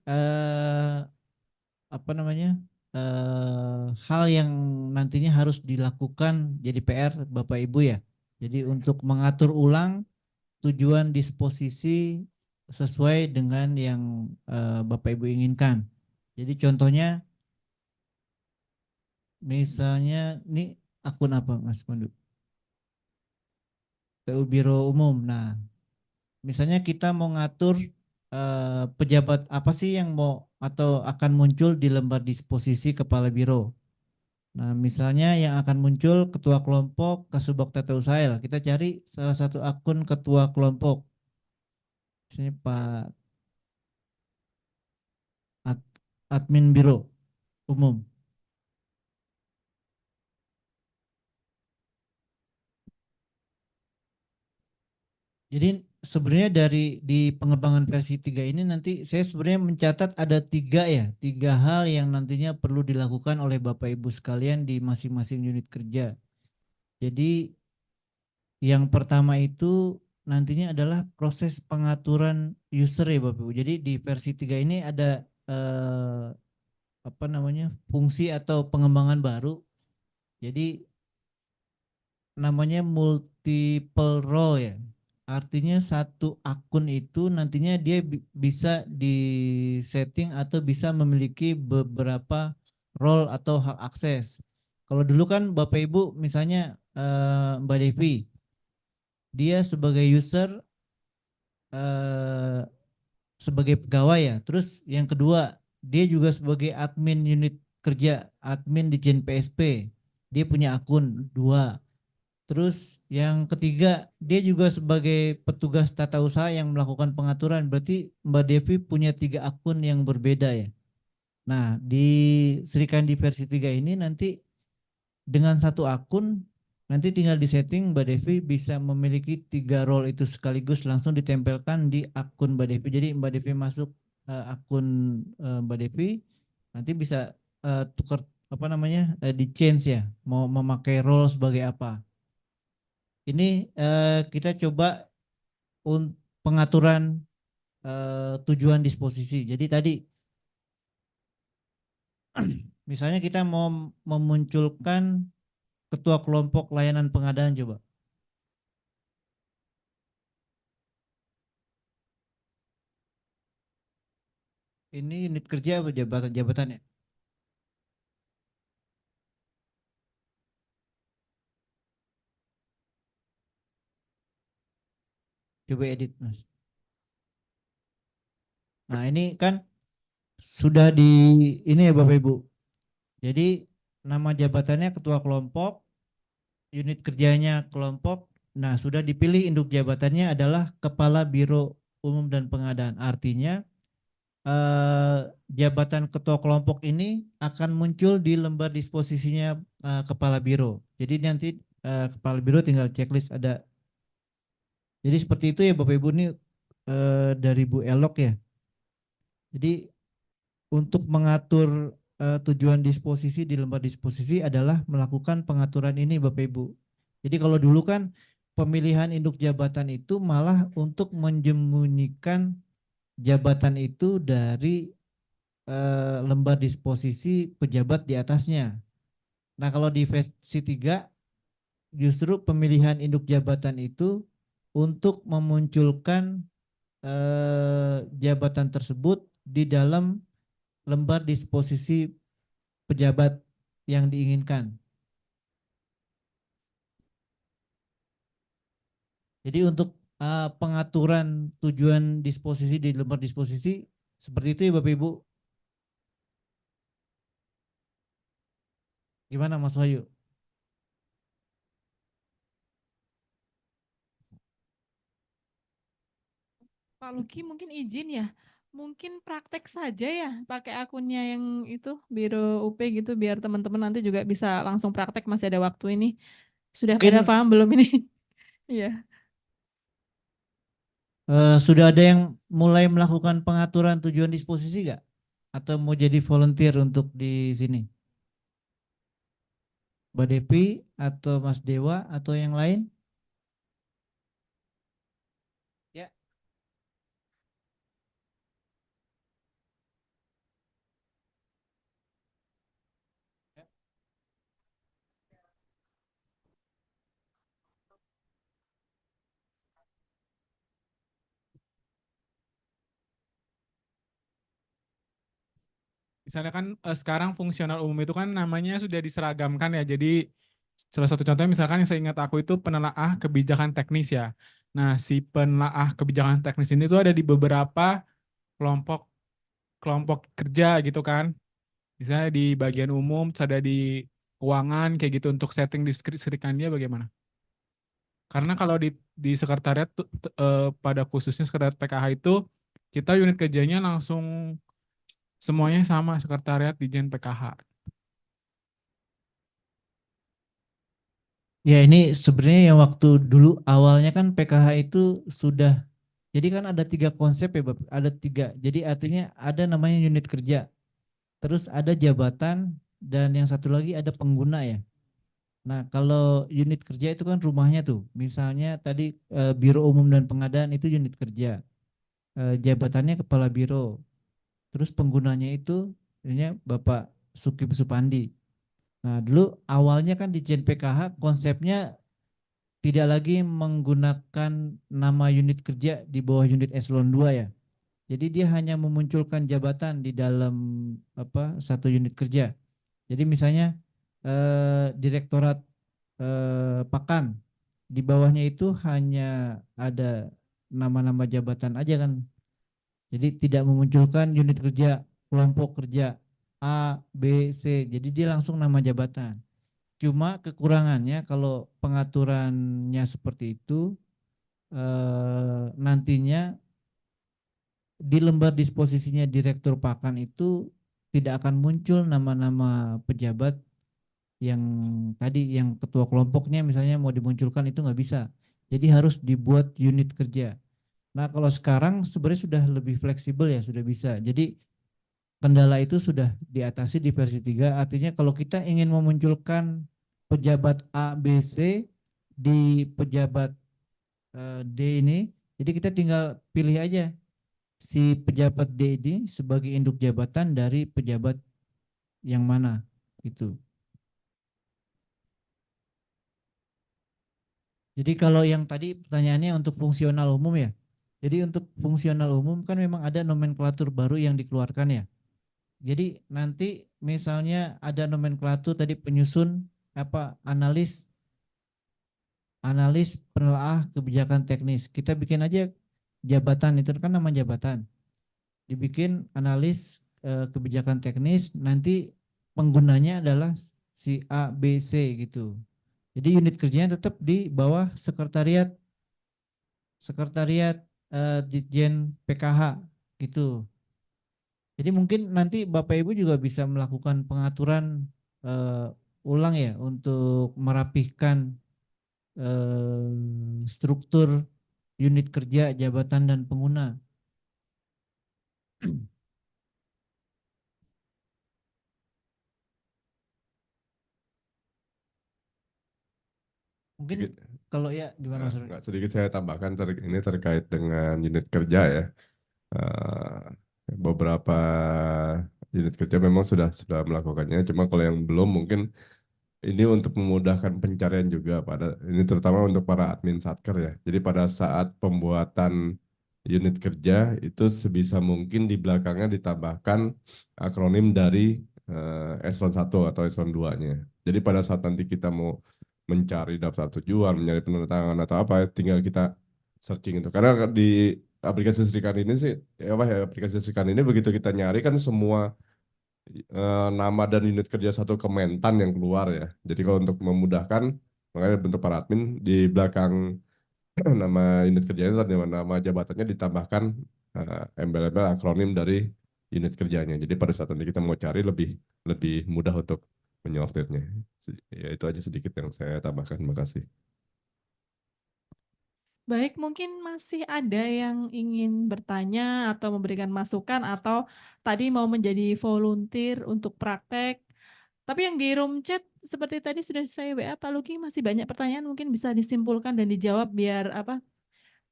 F: hal yang nantinya harus dilakukan, jadi PR Bapak Ibu ya. Jadi untuk mengatur ulang tujuan disposisi sesuai dengan yang Bapak Ibu inginkan. Jadi contohnya misalnya ini akun apa Mas Pandu? PU Biro Umum. Nah, misalnya kita mau ngatur pejabat apa sih yang mau atau akan muncul di lembar disposisi kepala biro. Nah, misalnya yang akan muncul ketua kelompok Kasubag Tata Usaha, kita cari salah satu akun ketua kelompok. Misalnya Pak Admin Biro Umum. Jadi sebenarnya di pengembangan versi 3 ini nanti saya sebenarnya mencatat ada tiga hal yang nantinya perlu dilakukan oleh Bapak Ibu sekalian di masing-masing unit kerja. Jadi yang pertama itu nantinya adalah proses pengaturan user ya Bapak Ibu. Jadi di versi 3 ini ada fungsi atau pengembangan baru. Jadi namanya multiple role ya. Artinya satu akun itu nantinya dia bisa disetting atau bisa memiliki beberapa role atau hak akses. Kalau dulu kan Bapak Ibu misalnya Mbak Devi, dia sebagai user sebagai pegawai ya. Terus yang kedua, dia juga sebagai admin unit kerja, admin di Jen PSP. Dia punya akun 2. Terus yang ketiga, dia juga sebagai petugas tata usaha yang melakukan pengaturan. Berarti Mbak Devi punya 3 akun yang berbeda ya. Nah, di Srikandi versi 3 ini nanti dengan satu akun, nanti tinggal di setting Mbak Devi bisa memiliki 3 role itu sekaligus langsung ditempelkan di akun Mbak Devi. Jadi Mbak Devi masuk akun Mbak Devi, nanti bisa tukar di change ya, mau memakai role sebagai apa. Ini kita coba pengaturan tujuan disposisi. Jadi tadi misalnya kita mau memunculkan ketua kelompok layanan pengadaan, coba. Ini unit kerja apa jabatannya? Coba edit, Mas. Nah, ini kan sudah di ini ya Bapak Ibu. Jadi nama jabatannya ketua kelompok, unit kerjanya kelompok. Nah, sudah dipilih induk jabatannya adalah Kepala Biro Umum dan Pengadaan. Artinya jabatan ketua kelompok ini akan muncul di lembar disposisinya Kepala Biro. Jadi nanti Kepala Biro tinggal checklist ada. Jadi seperti itu ya Bapak Ibu, ini dari Bu Elok ya. Jadi untuk mengatur tujuan disposisi di lembar disposisi adalah melakukan pengaturan ini Bapak Ibu. Jadi kalau dulu kan pemilihan induk jabatan itu malah untuk menjemunyikan jabatan itu dari lembar disposisi pejabat di atasnya. Nah, kalau di versi 3 justru pemilihan induk jabatan itu untuk memunculkan jabatan tersebut di dalam lembar disposisi pejabat yang diinginkan. Jadi untuk pengaturan tujuan disposisi di lembar disposisi seperti itu ya Bapak Ibu. Gimana Mas Wahyu?
A: Pak Luki mungkin izin ya, mungkin praktek saja ya pakai akunnya yang itu Biro UP gitu biar teman-teman nanti juga bisa langsung praktek, masih ada waktu ini. Sudah pada
F: Mungkin
A: paham belum ini? Iya.
F: sudah ada yang mulai melakukan pengaturan tujuan disposisi nggak? Atau mau jadi volunteer untuk di sini? Mbak Devi atau Mas Dewa atau yang lain? Ya.
H: Misalnya kan sekarang fungsional umum itu kan namanya sudah diseragamkan ya. Jadi salah satu contohnya misalkan yang saya ingat aku itu penelaah kebijakan teknis ya. Nah, si penelaah kebijakan teknis ini tuh ada di beberapa kelompok kelompok kerja gitu kan. Misalnya di bagian umum, terus ada di keuangan kayak gitu untuk setting di dia bagaimana? Karena kalau di sekretariat pada khususnya sekretariat PKH itu kita unit kerjanya langsung semuanya sama sekretariat Dijen PKH.
F: Ya ini sebenarnya yang waktu dulu awalnya kan PKH itu sudah, jadi kan ada 3 konsep ya Bapak, ada 3. Jadi artinya ada namanya unit kerja, terus ada jabatan, dan yang satu lagi ada pengguna ya. Nah kalau unit kerja itu kan rumahnya tuh, misalnya tadi Biro Umum dan Pengadaan itu unit kerja, jabatannya Kepala Biro, terus penggunanya itu ini Bapak Sukim Supandi. Nah dulu awalnya kan di Jen PKH konsepnya tidak lagi menggunakan nama unit kerja di bawah unit eselon 2 ya. Jadi dia hanya memunculkan jabatan di dalam satu unit kerja. Jadi misalnya Direktorat Pakan, di bawahnya itu hanya ada nama-nama jabatan aja kan. Jadi tidak memunculkan unit kerja, kelompok kerja A, B, C. Jadi dia langsung nama jabatan. Cuma kekurangannya kalau pengaturannya seperti itu, nantinya di lembar disposisinya Direktur Pakan itu tidak akan muncul nama-nama pejabat yang tadi yang ketua kelompoknya misalnya mau dimunculkan, itu nggak bisa. Jadi harus dibuat unit kerja. Nah kalau sekarang sebenarnya sudah lebih fleksibel ya, sudah bisa. Jadi kendala itu sudah diatasi di versi 3. Artinya kalau kita ingin memunculkan pejabat A, B, C di pejabat D ini, jadi kita tinggal pilih aja si pejabat D ini sebagai induk jabatan dari pejabat yang mana gitu. Jadi kalau yang tadi pertanyaannya untuk fungsional umum ya. Jadi untuk fungsional umum kan memang ada nomenklatur baru yang dikeluarkan ya. Jadi nanti misalnya ada nomenklatur tadi penyusun analis penelaah kebijakan teknis. Kita bikin aja jabatan, itu kan nama jabatan. Dibikin analis kebijakan teknis, nanti penggunanya adalah si A, B, C gitu. Jadi unit kerjanya tetap di bawah sekretariat Ditjen PKH gitu. Jadi mungkin nanti Bapak Ibu juga bisa melakukan pengaturan ulang ya untuk merapihkan struktur unit kerja, jabatan, dan pengguna. Mungkin kalau ya gimana Mas Rudi?
G: Nggak, sedikit saya tambahkan ini terkait dengan unit kerja ya. Beberapa unit kerja memang sudah melakukannya, cuma kalau yang belum mungkin ini untuk memudahkan pencarian juga ini terutama untuk para admin satker ya. Jadi pada saat pembuatan unit kerja itu sebisa mungkin di belakangnya ditambahkan akronim dari eselon 1 atau eselon 2-nya. Jadi pada saat nanti kita mau mencari daftar tujuan, mencari penerbangan atau apa, tinggal kita searching itu. Karena di aplikasi Srikan ini sih, aplikasi Srikan ini begitu kita nyari kan semua nama dan unit kerja satu Kementan yang keluar ya. Jadi kalau untuk memudahkan, makanya bentuk para admin di belakang nama unit kerjanya dan nama jabatannya ditambahkan embel-embel akronim dari unit kerjanya. Jadi pada saat nanti kita mau cari lebih lebih mudah untuk menyortirnya. Ya itu aja sedikit yang saya tambahkan. Terima kasih.
A: Baik, mungkin masih ada yang ingin bertanya atau memberikan masukan atau tadi mau menjadi volunteer untuk praktek. Tapi yang di room chat seperti tadi sudah saya WA Pak Luki, masih banyak pertanyaan mungkin bisa disimpulkan dan dijawab biar apa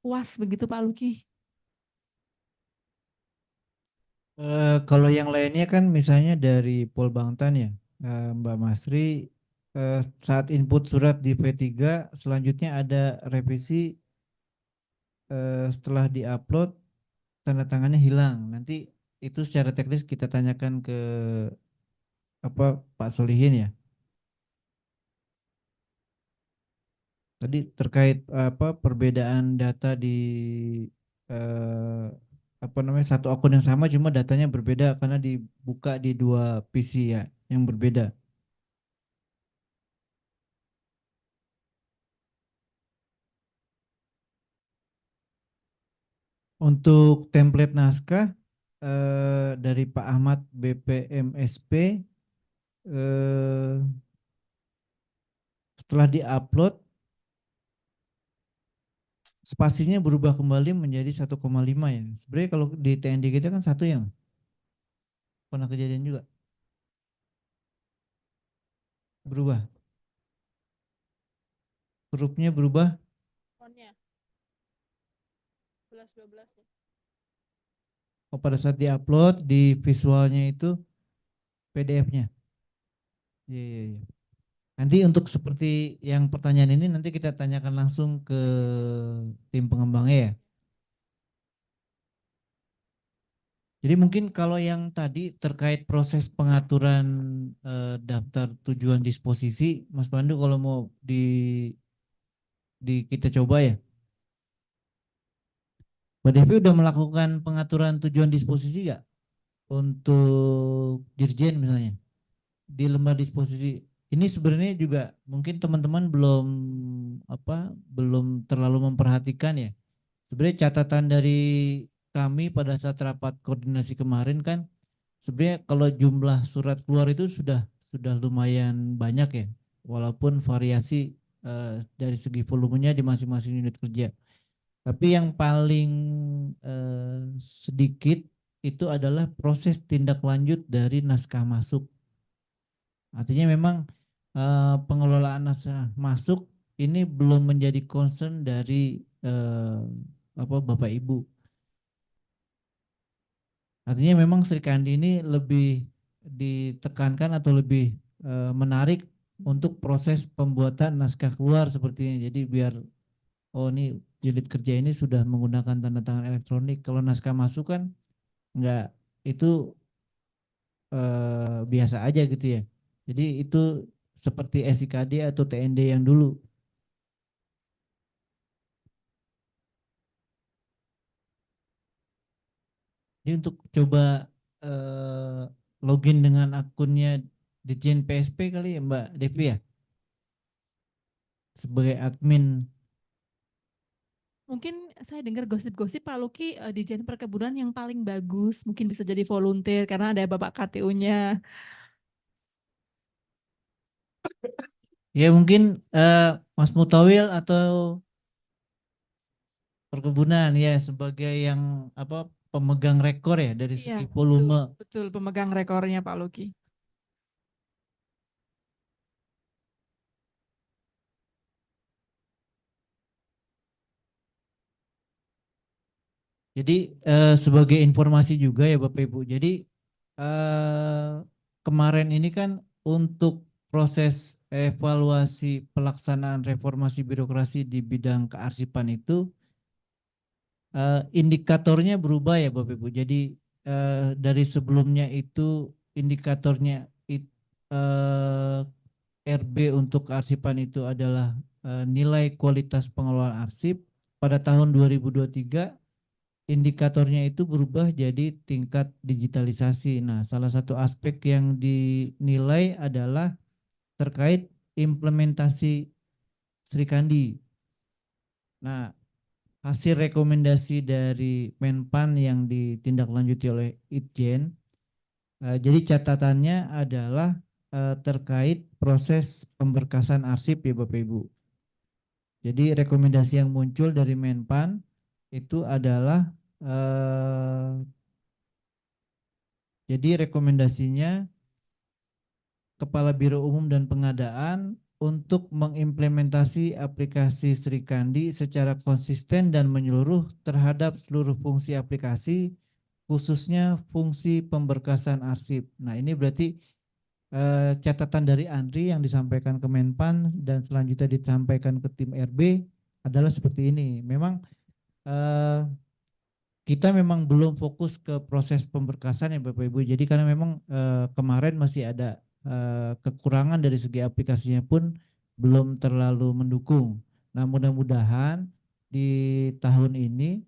A: puas begitu Pak Luki.
F: Kalau yang lainnya kan misalnya dari Polbangtan ya, Mbak Masri, saat input surat di P3 selanjutnya ada revisi, setelah diupload tanda tangannya hilang. Nanti itu secara teknis kita tanyakan ke apa Pak Solihin ya. Tadi terkait apa perbedaan data di eh, apa namanya satu akun yang sama cuma datanya berbeda karena dibuka di dua PC ya yang berbeda. Untuk template naskah dari Pak Ahmad BPMSP, setelah diupload spasinya berubah kembali menjadi 1,5 ya. Sebenarnya kalau di TND kita kan satu ya, pernah kejadian juga berubah, hurufnya berubah.
A: Fontnya 11-12 ya.
F: Oh, pada saat diupload di visualnya itu PDF-nya. Iya, iya, iya. Nanti untuk seperti yang pertanyaan ini nanti kita tanyakan langsung ke tim pengembangnya ya. Jadi mungkin kalau yang tadi terkait proses pengaturan daftar tujuan disposisi, Mas Pandu kalau mau di kita coba ya. Mbak Devi udah melakukan pengaturan tujuan disposisi nggak untuk dirjen misalnya di lembar disposisi? Ini sebenarnya juga mungkin teman-teman belum terlalu memperhatikan ya. Sebenarnya catatan dari kami pada saat rapat koordinasi kemarin kan sebenarnya kalau jumlah surat keluar itu sudah lumayan banyak ya, walaupun variasi dari segi volumenya di masing-masing unit kerja. Tapi yang paling sedikit itu adalah proses tindak lanjut dari naskah masuk. Artinya memang pengelolaan naskah masuk ini belum menjadi concern dari Bapak Ibu. Artinya memang Sri Kandi ini lebih ditekankan atau lebih menarik untuk proses pembuatan naskah keluar sepertinya. Jadi biar ini unit kerja ini sudah menggunakan tanda tangan elektronik. Kalau naskah masuk kan enggak, itu biasa aja gitu ya. Jadi itu seperti SIKD atau TND yang dulu. Jadi untuk coba login dengan akunnya Ditjen PSP kali ya Mbak Devi ya, sebagai admin.
A: Mungkin saya dengar gosip-gosip Pak Luki di Dijen Perkebunan yang paling bagus, mungkin bisa jadi volunteer karena ada Bapak KTU-nya.
F: Ya mungkin Mas Mutawil atau perkebunan ya sebagai yang pemegang rekor ya dari
A: Iya,
F: segi
A: betul,
F: volume.
A: betul pemegang rekornya Pak Luki.
F: Jadi sebagai informasi juga ya Bapak Ibu. Jadi kemarin ini kan untuk proses evaluasi pelaksanaan reformasi birokrasi di bidang kearsipan itu indikatornya berubah ya Bapak Ibu. Jadi dari sebelumnya itu indikatornya RB untuk kearsipan itu adalah nilai kualitas pengelolaan arsip. Pada tahun 2023 indikatornya itu berubah jadi tingkat digitalisasi. Nah, salah satu aspek yang dinilai adalah terkait implementasi Sri Kandi. Nah, hasil rekomendasi dari Menpan yang ditindaklanjuti oleh Itjen, jadi catatannya adalah terkait proses pemberkasan arsip ya Bapak Ibu. Jadi rekomendasi yang muncul dari Menpan itu adalah jadi rekomendasinya Kepala Biro Umum dan Pengadaan untuk mengimplementasi aplikasi Sri Kandi secara konsisten dan menyeluruh terhadap seluruh fungsi aplikasi, khususnya fungsi pemberkasan arsip. Nah, ini berarti catatan dari Andri yang disampaikan ke Menpan dan selanjutnya disampaikan ke tim RB adalah seperti ini. Memang kita memang belum fokus ke proses pemberkasan ya Bapak Ibu. Jadi karena memang kemarin masih ada kekurangan dari segi aplikasinya pun belum terlalu mendukung. Nah, mudah-mudahan di tahun ini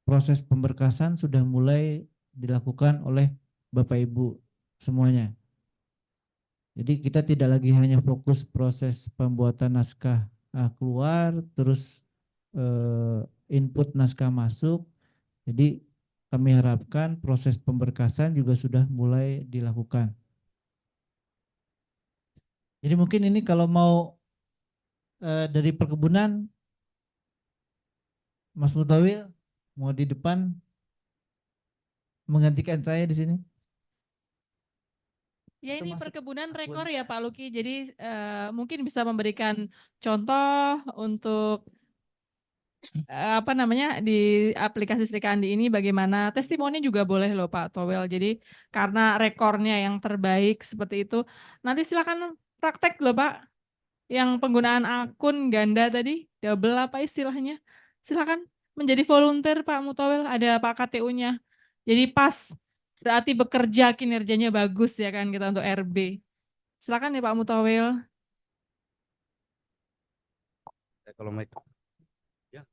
F: proses pemberkasan sudah mulai dilakukan oleh Bapak Ibu semuanya. Jadi kita tidak lagi hanya fokus proses pembuatan naskah keluar, terus input naskah masuk. Jadi kami harapkan proses pemberkasan juga sudah mulai dilakukan. Jadi mungkin ini kalau mau dari perkebunan, Mas Mutawil mau di depan menggantikan saya di sini.
A: Ya,
F: Itu
A: ini
F: masuk
A: perkebunan
F: akun.
A: rekor ya Pak Luki. Jadi mungkin bisa memberikan contoh untuk apa namanya di aplikasi Sri Kandi ini bagaimana, testimoni juga boleh loh Pak Towel. Jadi karena rekornya yang terbaik seperti itu, nanti silakan praktek loh Pak. Yang penggunaan akun ganda tadi, double apa istilahnya. Silakan menjadi volunteer Pak Mutawel, ada Pak KTU-nya. Jadi pas, berarti bekerja kinerjanya bagus ya kan kita untuk RB. Silakan ya Pak Mutawel.
I: Kalau mic. Ya.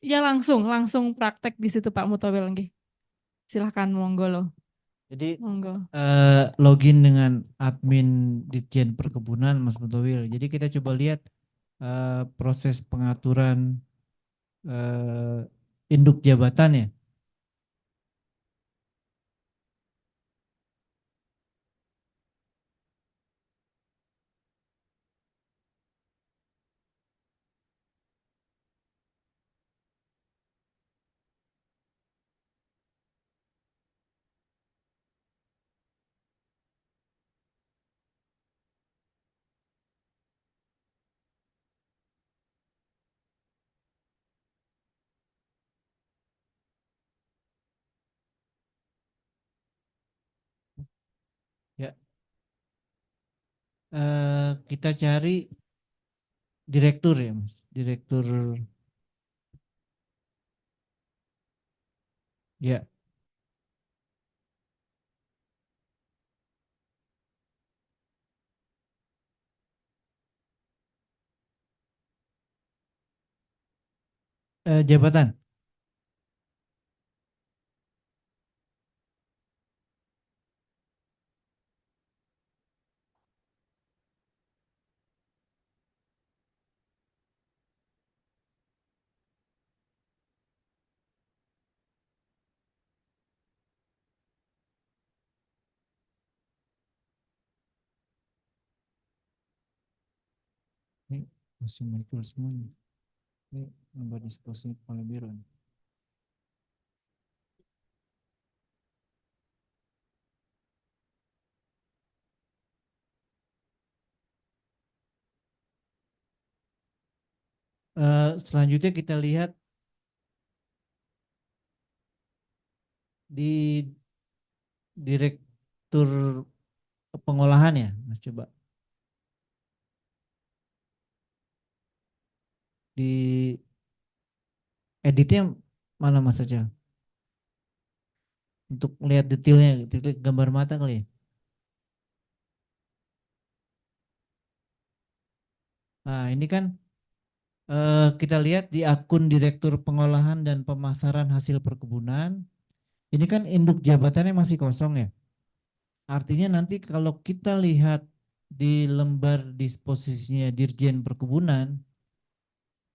A: Ya langsung praktek di situ Pak Mutawel nggih. Silahkan monggo loh.
F: Jadi
A: Monggo.
F: login dengan admin Ditjen Perkebunan Mas Mutawil. Jadi kita coba lihat proses pengaturan induk jabatan ya. Ya. Kita cari direktur ya Mas. Direktur ya. Jabatan. Ini masih muncul semuanya. Ini nomor diskusi kepala biro. Selanjutnya kita lihat di direktur pengolahan ya, Mas, coba. Di editnya mana Mas saja? Untuk melihat detailnya, detail gambar mata kali ya. Nah, ini kan kita lihat di akun Direktur Pengolahan dan Pemasaran Hasil Perkebunan. Ini kan induk jabatannya masih kosong ya. Artinya nanti kalau kita lihat di lembar disposisinya Dirjen Perkebunan,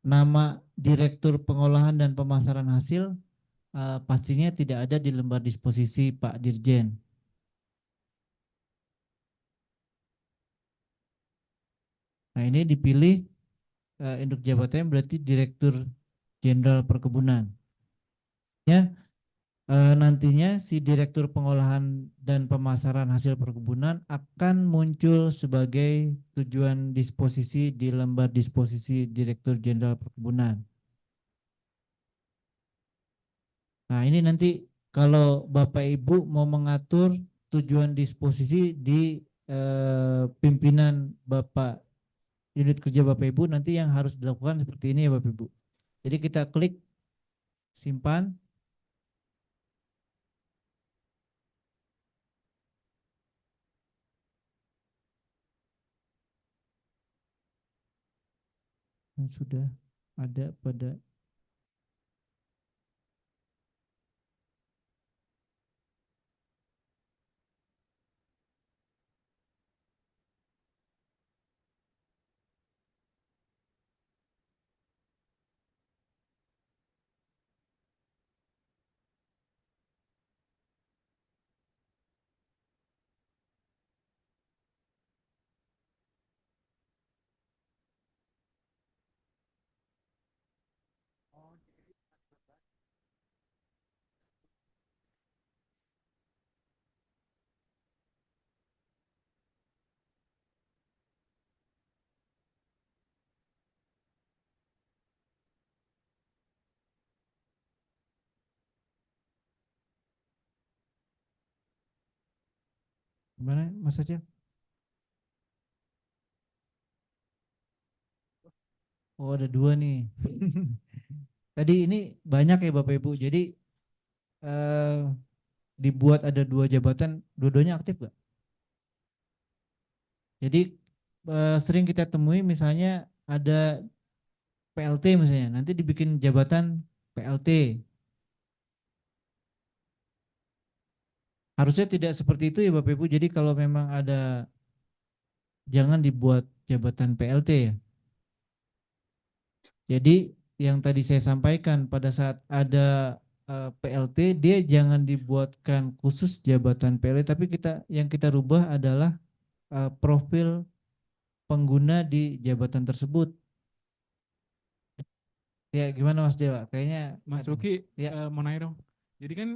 F: nama Direktur Pengolahan dan Pemasaran Hasil pastinya tidak ada di lembar disposisi Pak Dirjen. Nah, ini dipilih induk jabatannya berarti Direktur Jenderal Perkebunan. Ya, nantinya si Direktur Pengolahan dan Pemasaran Hasil Perkebunan akan muncul sebagai tujuan disposisi di lembar disposisi Direktur Jenderal Perkebunan. Nah, ini nanti kalau Bapak Ibu mau mengatur tujuan disposisi di pimpinan Bapak unit kerja Bapak Ibu, nanti yang harus dilakukan seperti ini ya Bapak Ibu. Jadi kita klik simpan. Yang sudah ada pada gimana Mas Aceh? Oh, ada dua nih. Tadi ini banyak ya Bapak Ibu. Jadi dibuat ada dua jabatan, dua-duanya aktif gak? Jadi sering kita temui misalnya ada PLT misalnya, nanti dibikin jabatan PLT. Harusnya tidak seperti itu ya Bapak Ibu. Jadi kalau memang ada, jangan dibuat jabatan PLT ya. Jadi yang tadi saya sampaikan pada saat ada PLT, dia jangan dibuatkan khusus jabatan PLT, tapi yang kita rubah adalah profil pengguna di jabatan tersebut. Ya gimana Mas Dewa? Kayaknya
H: Mas Luki,
F: ya.
H: mau nanya dong. Jadi kan,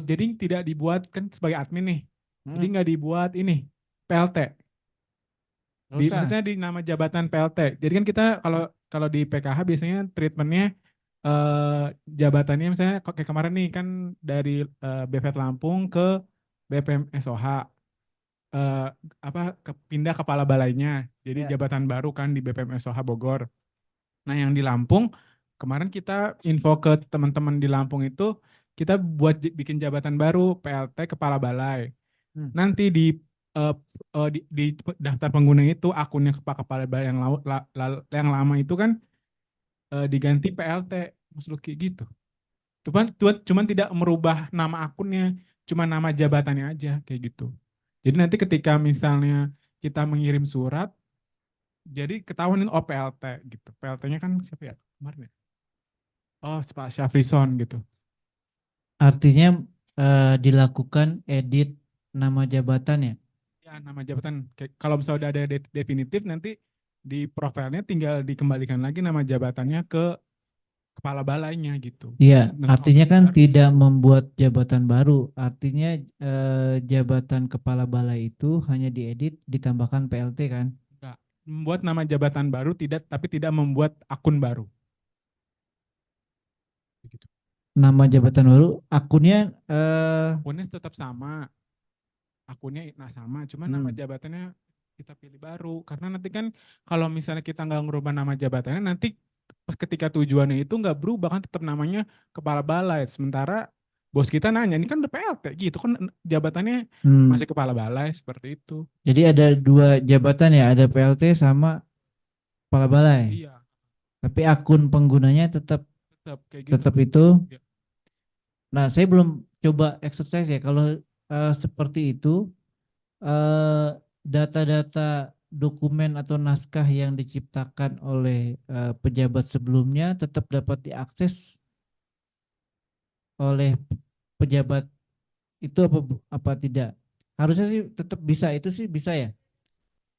H: jadi tidak dibuat kan sebagai admin nih. Jadi nggak dibuat ini PLT. Maksudnya di nama jabatan PLT. Jadi kan kita kalau di PKH biasanya treatmentnya jabatannya misalnya kayak kemarin nih kan dari BVT Lampung ke BPM SOH pindah kepala balainya. Jadi jabatan baru kan di BPM SOH Bogor. Nah, yang di Lampung kemarin kita info ke teman-teman di Lampung itu kita buat bikin jabatan baru PLT kepala balai. Nanti di daftar pengguna itu akunnya kepala balai yang lama itu kan diganti PLT Mas Luki gitu. Cuman tidak merubah nama akunnya, cuma nama jabatannya aja kayak gitu. Jadi nanti ketika misalnya kita mengirim surat, jadi ketahuan oh PLT gitu. PLT-nya kan siapa ya kemarin ya? Oh, Pak Syafrison gitu.
F: Artinya dilakukan edit nama jabatan ya?
H: Ya, nama jabatan. Kalau misalnya udah ada definitif, nanti di profilnya tinggal dikembalikan lagi nama jabatannya ke kepala balainya gitu.
F: Iya,
H: Dan
F: artinya kan
H: baru
F: tidak membuat jabatan baru. Artinya jabatan kepala balai itu hanya diedit, ditambahkan PLT kan?
H: enggak. Membuat nama jabatan baru tapi tidak membuat akun baru. Begitu.
F: Nama jabatan baru, akunnya
H: Akunnya tetap sama. akunnya sama, cuman nama jabatannya kita pilih baru. Karena nanti kan kalau misalnya kita nggak ngerubah nama jabatannya, nanti ketika tujuannya itu nggak berubah kan tetap namanya kepala balai. Sementara bos kita nanya, ini kan udah PLT gitu kan jabatannya masih kepala balai seperti itu.
F: Jadi ada dua jabatan ya, ada PLT sama kepala balai.
H: Iya,
F: Tapi akun penggunanya tetap
H: tetap kayak gitu.
F: tetap
H: Mas.
F: itu.
H: Ya.
F: Nah, saya belum coba exercise ya. Kalau seperti itu, data-data dokumen atau naskah yang diciptakan oleh pejabat sebelumnya tetap dapat diakses oleh pejabat itu apa tidak? Harusnya sih tetap bisa, itu sih bisa ya.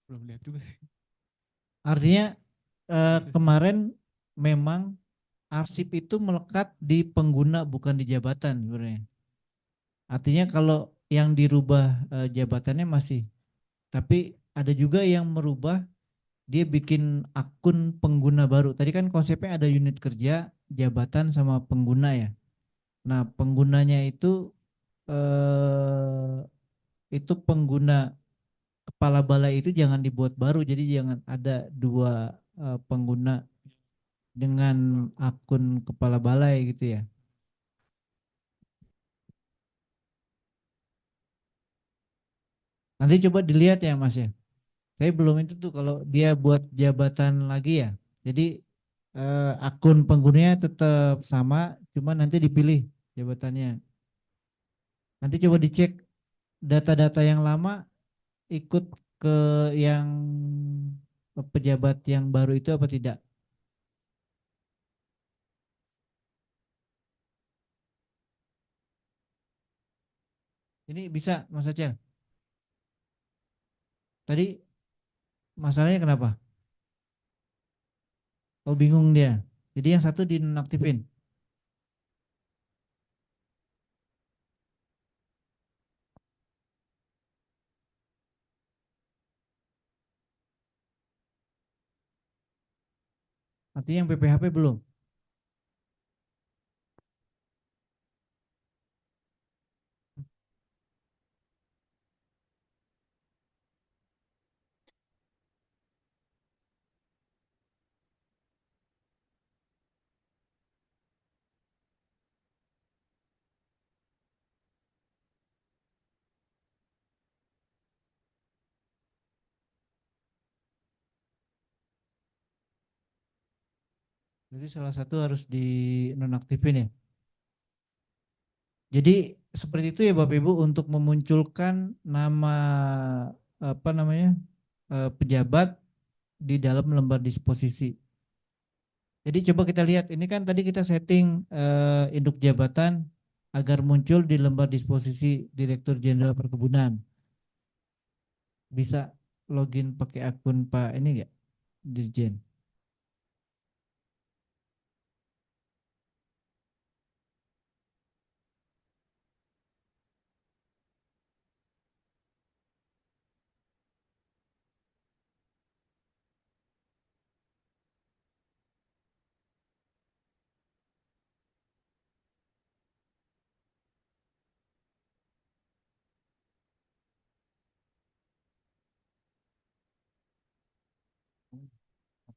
H: Belum lihat juga sih.
F: Artinya
H: Bisa sih.
F: kemarin memang arsip itu melekat di pengguna bukan di jabatan sebenarnya. Artinya kalau yang dirubah jabatannya masih, tapi ada juga yang merubah, dia bikin akun pengguna baru. Tadi kan konsepnya ada unit kerja, jabatan sama pengguna ya. Nah, penggunanya itu pengguna kepala balai itu jangan dibuat baru, jadi jangan ada dua pengguna dengan akun kepala balai gitu ya. Nanti coba dilihat ya Mas ya. Saya belum itu tuh kalau dia buat jabatan lagi ya. Jadi akun penggunanya tetap sama, cuma nanti dipilih jabatannya. Nanti coba dicek data-data yang lama ikut ke yang pejabat yang baru itu apa tidak. Ini bisa Mas Acel. Tadi masalahnya kenapa? Oh bingung dia. Jadi yang satu dinonaktifin. Artinya yang PPHP belum. Jadi salah satu harus dinonaktifin ya. Jadi seperti itu ya Bapak Ibu untuk memunculkan nama apa namanya pejabat di dalam lembar disposisi. Jadi coba kita lihat ini kan tadi kita setting induk jabatan agar muncul di lembar disposisi Direktur Jenderal Perkebunan. Bisa login pakai akun Pak ini enggak? Dirjen.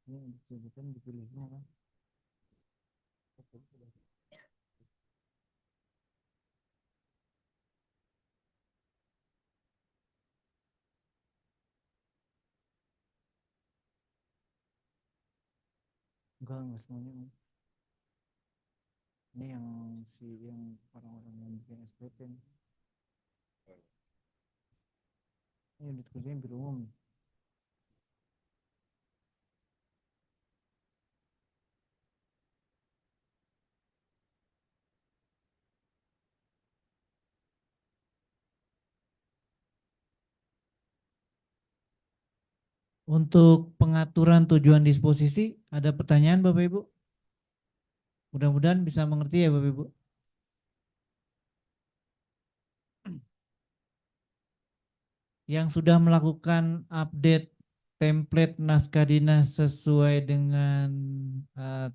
F: Artinya induk jabatan dipilihnya kan? Enggak semuanya. Ini yang orang-orang yang bikin SPP. Ini unit kerjanya biro umum. Untuk pengaturan tujuan disposisi, ada pertanyaan Bapak Ibu? Mudah-mudahan bisa mengerti ya Bapak Ibu. Yang sudah melakukan update template naskah dinas sesuai dengan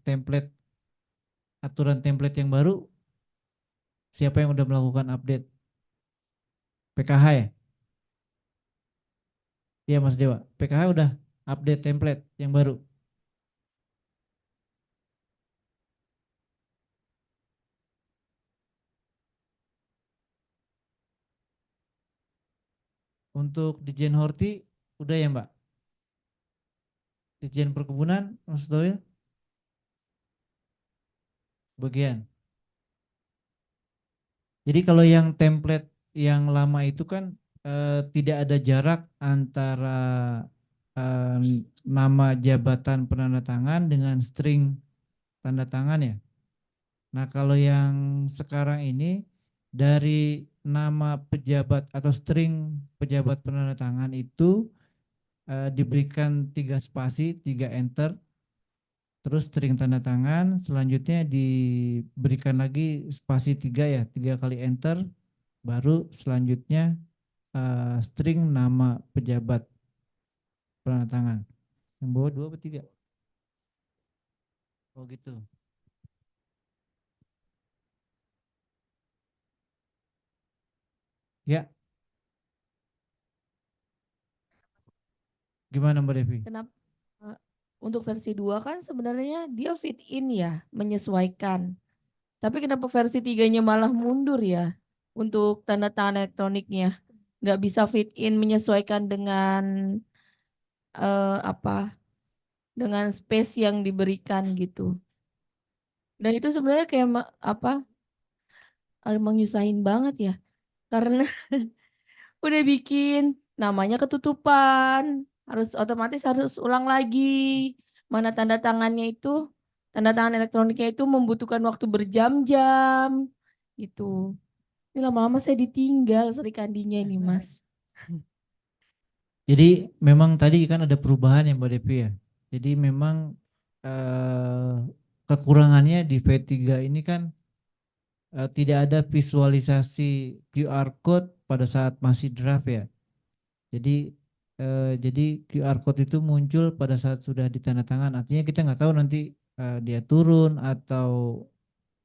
F: template aturan template yang baru, siapa yang sudah melakukan update? PKH ya? Iya Mas Dewa, PKH udah update template yang baru. Untuk Dijen Horti udah ya Mbak? Dijen Perkebunan Mas Doil bagian. Jadi kalau yang template yang lama itu kan tidak ada jarak antara nama jabatan penandatangan dengan string tanda tangan ya. Nah, kalau yang sekarang ini dari nama pejabat atau string pejabat penandatangan itu diberikan 3 spasi, 3 enter, terus string tanda tangan, selanjutnya diberikan lagi spasi 3 ya, 3 kali enter, baru selanjutnya string nama pejabat penandatangan. Yang bawah 2 atau 3? Oh gitu. Ya, gimana Mbak Devi?
J: Kenapa untuk versi 2 kan sebenarnya dia fit in ya, menyesuaikan. Tapi kenapa versi 3-nya malah mundur ya untuk tanda tangan elektroniknya? Nggak bisa fit in menyesuaikan dengan apa? Dengan space yang diberikan gitu. Dan itu sebenarnya kayak apa? Emang nyusahin banget ya. Karena udah bikin namanya ketutupan, harus otomatis harus ulang lagi. Mana tanda tangannya itu, tanda tangan elektroniknya itu membutuhkan waktu berjam-jam gitu. Ini lama-lama saya ditinggal Sri Kandinya ini Mas.
F: Jadi memang tadi kan ada perubahan ya Mbak Devi ya. Jadi memang kekurangannya di V3 ini kan tidak ada visualisasi QR code pada saat masih draft ya. Jadi QR code itu muncul pada saat sudah ditandatangan. Artinya kita nggak tahu nanti dia turun atau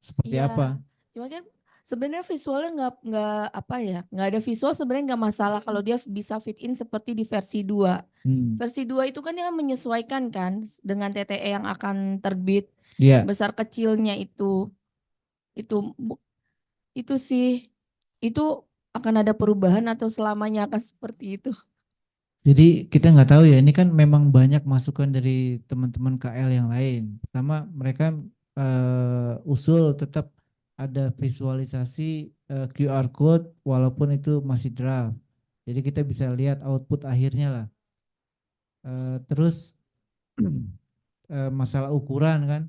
F: seperti apa.
J: Cuma kan sebenarnya visualnya nggak apa ya, nggak ada visual sebenarnya nggak masalah kalau dia bisa fit in seperti di versi 2. Versi 2 itu kan dia menyesuaikan kan dengan TTE yang akan terbit.
F: Iya.
J: Besar kecilnya itu sih itu akan ada perubahan atau selamanya akan seperti itu.
F: Jadi kita nggak tahu ya, ini kan memang banyak masukan dari teman-teman KL yang lain. Pertama mereka usul tetap ada visualisasi QR code walaupun itu masih draft. Jadi kita bisa lihat output akhirnya lah. Terus masalah ukuran kan,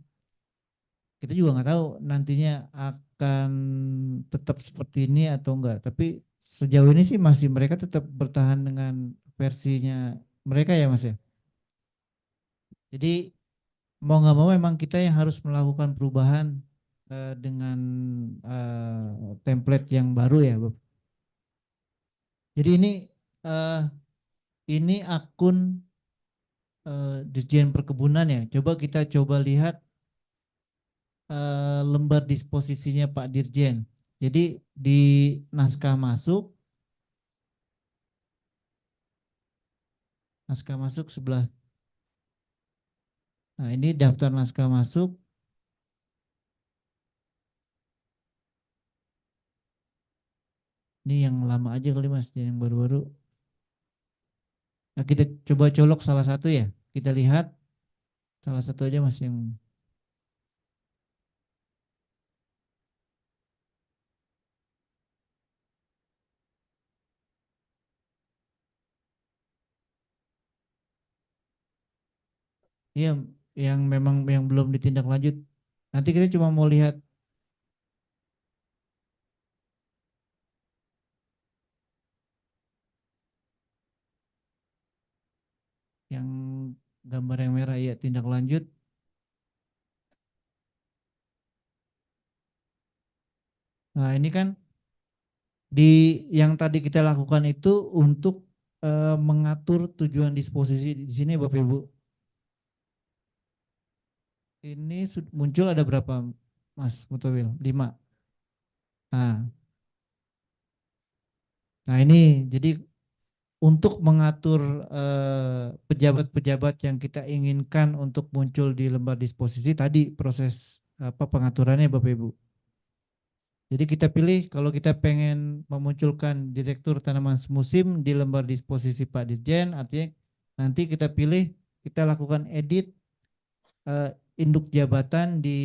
F: kita juga nggak tahu nantinya akan tetap seperti ini atau enggak. Tapi sejauh ini sih masih mereka tetap bertahan dengan versinya mereka ya Mas ya. Jadi mau nggak mau memang kita yang harus melakukan perubahan dengan template yang baru ya, Bob. Jadi ini akun Dirjen Perkebunan ya. Kita coba lihat lembar disposisinya Pak Dirjen. Jadi di naskah masuk sebelah. Nah, ini daftar naskah masuk. Ini yang lama aja kali Mas, yang baru-baru. Nah, kita coba colok salah satu ya. Kita lihat salah satu aja Mas yang iya, yang memang yang belum ditindaklanjut. Nanti kita cuma mau lihat yang gambar yang merah ya, tindak lanjut. Nah, ini kan yang tadi kita lakukan itu untuk mengatur tujuan disposisi di sini Bapak Ibu. Ini muncul ada berapa Mas Mutawil? 5. Nah, ini jadi untuk mengatur pejabat-pejabat yang kita inginkan untuk muncul di lembar disposisi tadi proses pengaturannya Bapak Ibu. Jadi kita pilih kalau kita pengen memunculkan direktur tanaman semusim di lembar disposisi Pak Dirjen, artinya nanti kita pilih, kita lakukan edit induk jabatan di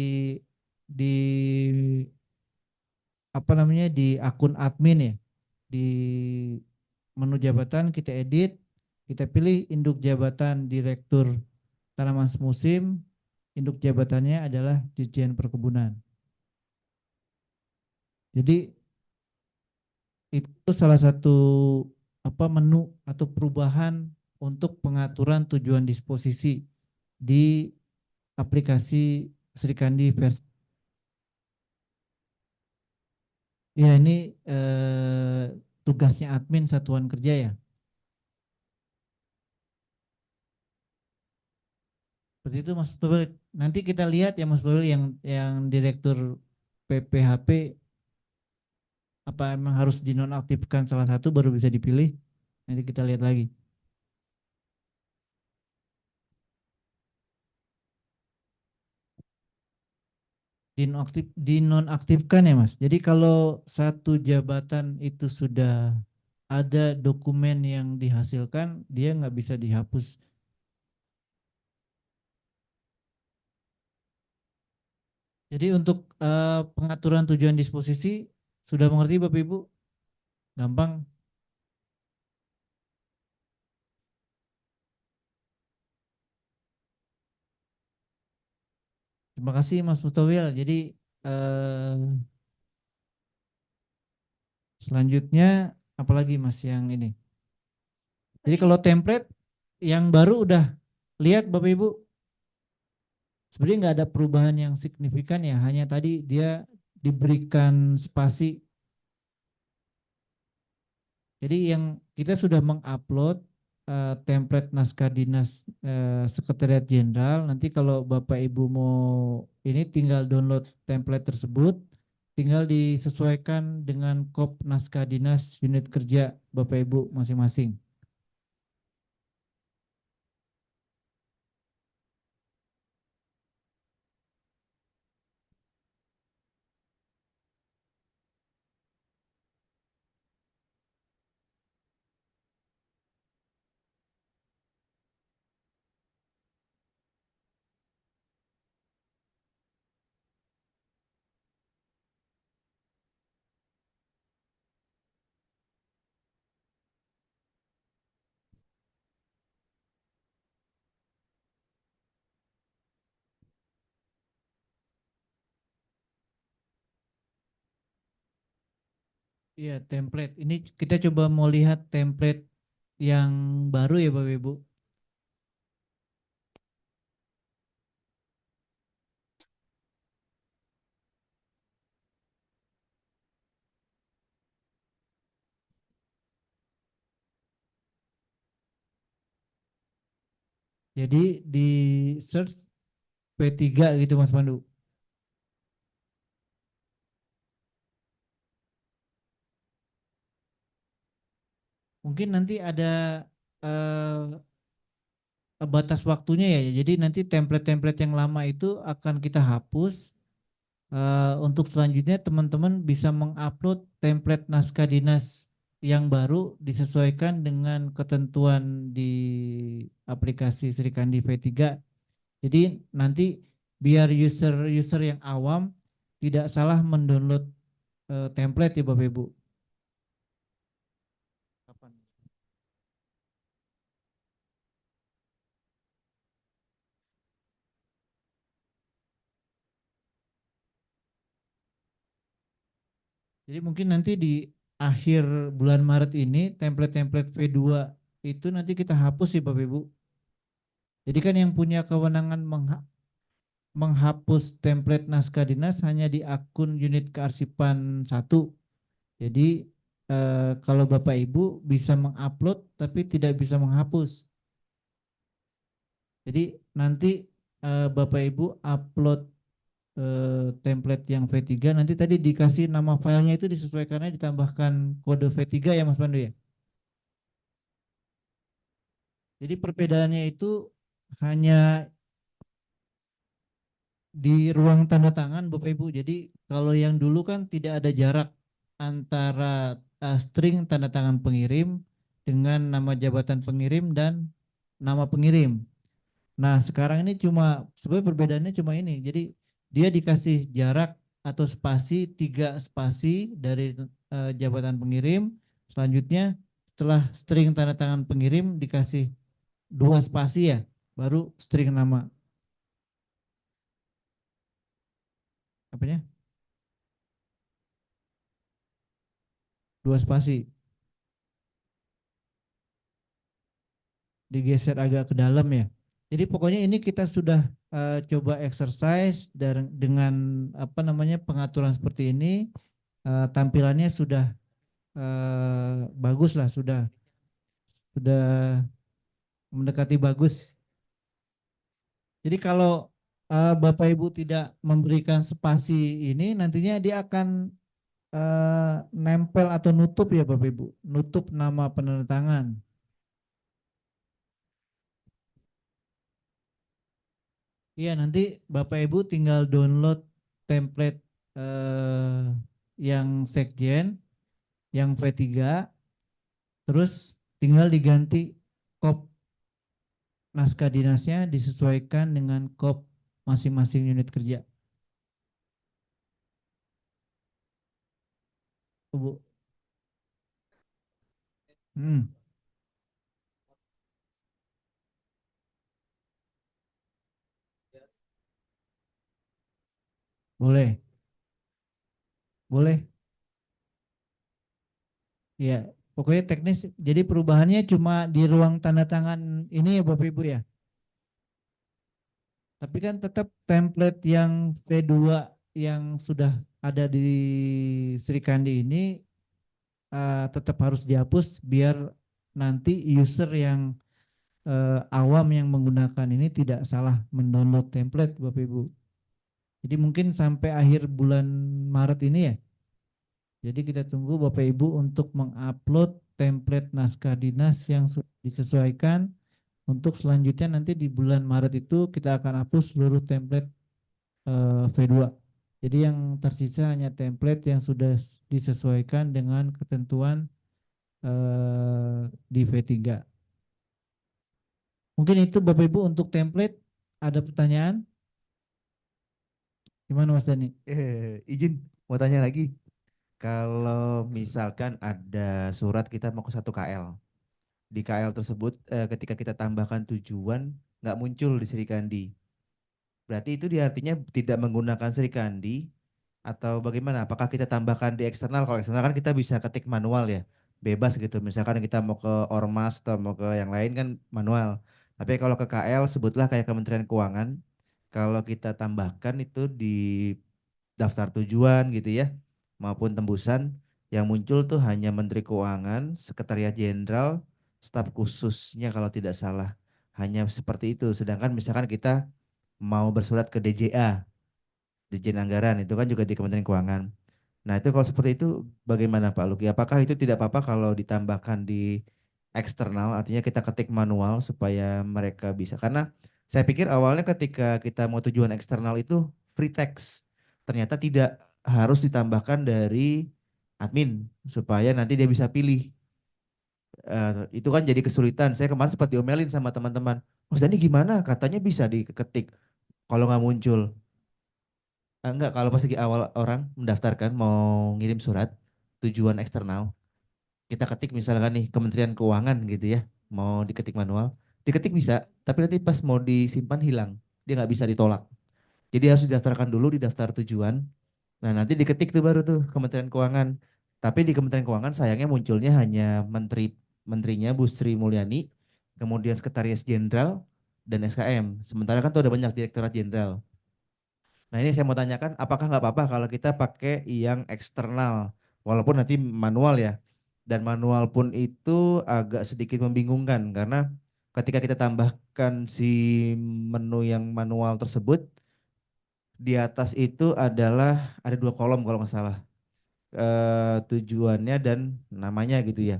F: apa namanya di akun admin ya, di menu jabatan kita edit, kita pilih induk jabatan direktur tanaman semusim, induk jabatannya adalah Dirjen Perkebunan. Jadi itu salah satu menu atau perubahan untuk pengaturan tujuan disposisi di aplikasi Srikandi versi. Ya ini tugasnya admin satuan kerja ya. Seperti itu Mas Tobel. Nanti kita lihat ya Mas Tobel yang direktur PPHP apa emang harus dinonaktifkan salah satu baru bisa dipilih. Nanti kita lihat lagi. Dinonaktifkan ya Mas. Jadi kalau satu jabatan itu sudah ada dokumen yang dihasilkan, dia nggak bisa dihapus. Jadi untuk pengaturan tujuan disposisi sudah mengerti Bapak Ibu? Gampang. Terima kasih Mas Mustawil. Jadi selanjutnya apalagi Mas yang ini? Jadi kalau template yang baru udah lihat Bapak Ibu? Sebenarnya nggak ada perubahan yang signifikan ya, hanya tadi dia diberikan spasi. Jadi yang kita sudah mengupload template naskah dinas Sekretariat Jenderal. Nanti kalau Bapak Ibu mau ini tinggal download template tersebut, tinggal disesuaikan dengan kop naskah dinas unit kerja Bapak Ibu masing-masing. Iya, template. Ini kita coba mau lihat template yang baru ya Bapak Ibu. Jadi di search P3 gitu Mas Pandu. Mungkin nanti ada batas waktunya ya. Jadi nanti template-template yang lama itu akan kita hapus. Untuk selanjutnya teman-teman bisa mengupload template naskah dinas yang baru disesuaikan dengan ketentuan di aplikasi Srikandi V3. Jadi nanti biar user yang awam tidak salah mendownload template ya Bapak Ibu. Kapan? Jadi mungkin nanti di akhir bulan Maret ini template-template V2 itu nanti kita hapus sih Bapak Ibu. Jadi kan yang punya kewenangan menghapus template naskah dinas hanya di akun unit kearsipan 1. Jadi kalau Bapak Ibu bisa mengupload tapi tidak bisa menghapus. Jadi nanti Bapak Ibu upload template yang V3 nanti tadi dikasih nama filenya itu disesuaikannya ditambahkan kode V3 ya Mas Pandu ya. Jadi perbedaannya itu hanya di ruang tanda tangan Bapak Ibu. Jadi kalau yang dulu kan tidak ada jarak antara string tanda tangan pengirim dengan nama jabatan pengirim dan nama pengirim. Nah, sekarang ini cuma sebenarnya perbedaannya cuma ini. Jadi dia dikasih jarak atau spasi 3 spasi dari jabatan pengirim. Selanjutnya setelah string tanda tangan pengirim dikasih 2 spasi ya, baru string nama. Apanya? 2 spasi. Digeser agak ke dalam ya. Jadi pokoknya ini kita sudah coba exercise dan dengan apa namanya pengaturan seperti ini tampilannya sudah bagus lah, sudah mendekati bagus. Jadi kalau Bapak Ibu tidak memberikan spasi ini nantinya dia akan nempel atau nutup ya Bapak Ibu, nutup nama penanda tangan. Iya, nanti Bapak Ibu tinggal download template yang sekjen, yang V3, terus tinggal diganti kop naskah dinasnya disesuaikan dengan kop masing-masing unit kerja. Bu. Boleh, boleh. Ya, pokoknya teknis. Jadi perubahannya cuma di ruang tanda tangan ini ya Bapak Ibu ya. Tapi kan tetap template yang V2 yang sudah ada di Sri Kandi ini tetap harus dihapus biar nanti user yang awam yang menggunakan ini tidak salah mendownload template Bapak Ibu. Jadi mungkin sampai akhir bulan Maret ini ya. Jadi kita tunggu Bapak Ibu untuk mengupload template naskah dinas yang sudah disesuaikan. Untuk selanjutnya nanti di bulan Maret itu kita akan hapus seluruh template V2. Jadi yang tersisa hanya template yang sudah disesuaikan dengan ketentuan di V3. Mungkin itu Bapak Ibu untuk template. Ada pertanyaan? Gimana Mas Dani?
C: Izin mau tanya lagi. Kalau misalkan ada surat kita mau ke 1 KL, di KL tersebut ketika kita tambahkan tujuan nggak muncul di Sri Kandi. Berarti itu dia artinya tidak menggunakan Sri Kandi atau bagaimana? Apakah kita tambahkan di eksternal? Kalau eksternal kan kita bisa ketik manual ya, bebas gitu. Misalkan kita mau ke Ormas atau mau ke yang lain kan manual. Tapi kalau ke KL sebutlah kayak Kementerian Keuangan, kalau kita tambahkan itu di daftar tujuan gitu ya, maupun tembusan, yang muncul tuh hanya Menteri Keuangan, Sekretariat Jenderal, staf khususnya kalau tidak salah. Hanya seperti itu. Sedangkan misalkan kita mau bersurat ke DJA, Dirjen Anggaran, itu kan juga di Kementerian Keuangan. Nah itu kalau seperti itu bagaimana Pak Luki? Apakah itu tidak apa-apa kalau ditambahkan di eksternal, artinya kita ketik manual supaya mereka bisa. Karena saya pikir awalnya ketika kita mau tujuan eksternal itu free text. Ternyata tidak, harus ditambahkan dari admin supaya nanti dia bisa pilih. Itu kan jadi kesulitan. Saya kemarin sempat diomelin sama teman-teman. Mas Dani gimana? Katanya bisa diketik kalau nggak muncul. Enggak, kalau pas lagi awal orang mendaftarkan mau ngirim surat tujuan eksternal, kita ketik misalkan nih Kementerian Keuangan gitu ya, mau diketik manual, diketik bisa, tapi nanti pas mau disimpan hilang, dia nggak bisa ditolak. Jadi harus didaftarkan dulu di daftar tujuan. Nah nanti diketik tuh baru tuh Kementerian Keuangan. Tapi di Kementerian Keuangan sayangnya munculnya hanya menterinya Bu Sri Mulyani, kemudian Sekretaris Jenderal dan SKM. Sementara kan tuh ada banyak Direktorat Jenderal. Nah ini saya mau tanyakan, apakah nggak apa-apa kalau kita pakai yang eksternal, walaupun nanti manual ya, dan manual pun itu agak sedikit membingungkan karena ketika kita tambahkan si menu yang manual tersebut, di atas itu adalah ada 2 kolom kalau nggak salah, tujuannya dan namanya gitu ya.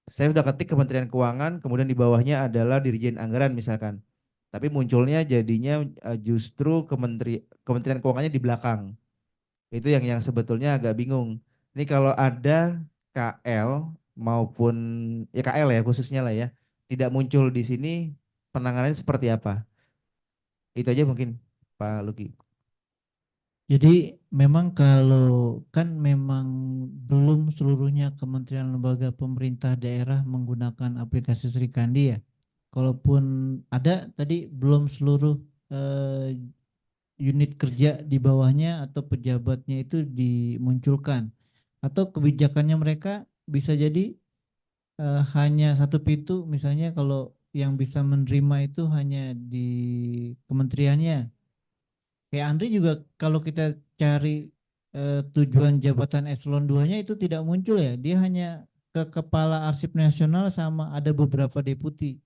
C: Saya sudah ketik Kementerian Keuangan, kemudian di bawahnya adalah Dirjen Anggaran misalkan. Tapi munculnya jadinya justru Kementerian Keuangannya di belakang. Itu yang sebetulnya agak bingung. Ini kalau ada KL maupun ya KL ya khususnya lah ya, tidak muncul di sini, penanganannya seperti apa? Itu aja mungkin Pak Luki.
F: Jadi memang kalau kan memang belum seluruhnya kementerian lembaga pemerintah daerah menggunakan aplikasi Sri Kandi ya. Kalaupun ada tadi belum seluruh eh, unit kerja di bawahnya atau pejabatnya itu dimunculkan. Atau kebijakannya mereka bisa jadi hanya satu pintu, misalnya kalau yang bisa menerima itu hanya di kementeriannya. Kayak Andri juga kalau kita cari tujuan jabatan eselon 2-nya itu tidak muncul ya. Dia hanya ke kepala arsip nasional sama ada beberapa deputi.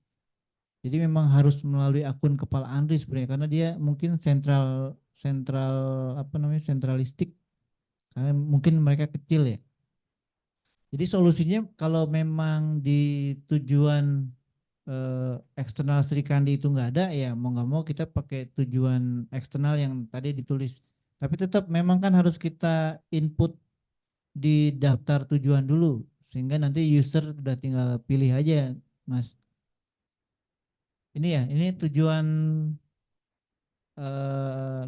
F: Jadi memang harus melalui akun kepala Andri sebenarnya karena dia mungkin sentral sentral apa namanya sentralistik. Karena mungkin mereka kecil ya. Jadi solusinya kalau memang di tujuan eksternal Sri Kandi itu nggak ada ya mau nggak mau kita pakai tujuan eksternal yang tadi ditulis. Tapi tetap memang kan harus kita input di daftar tujuan dulu sehingga nanti user udah tinggal pilih aja, Mas. Ini ya, ini tujuan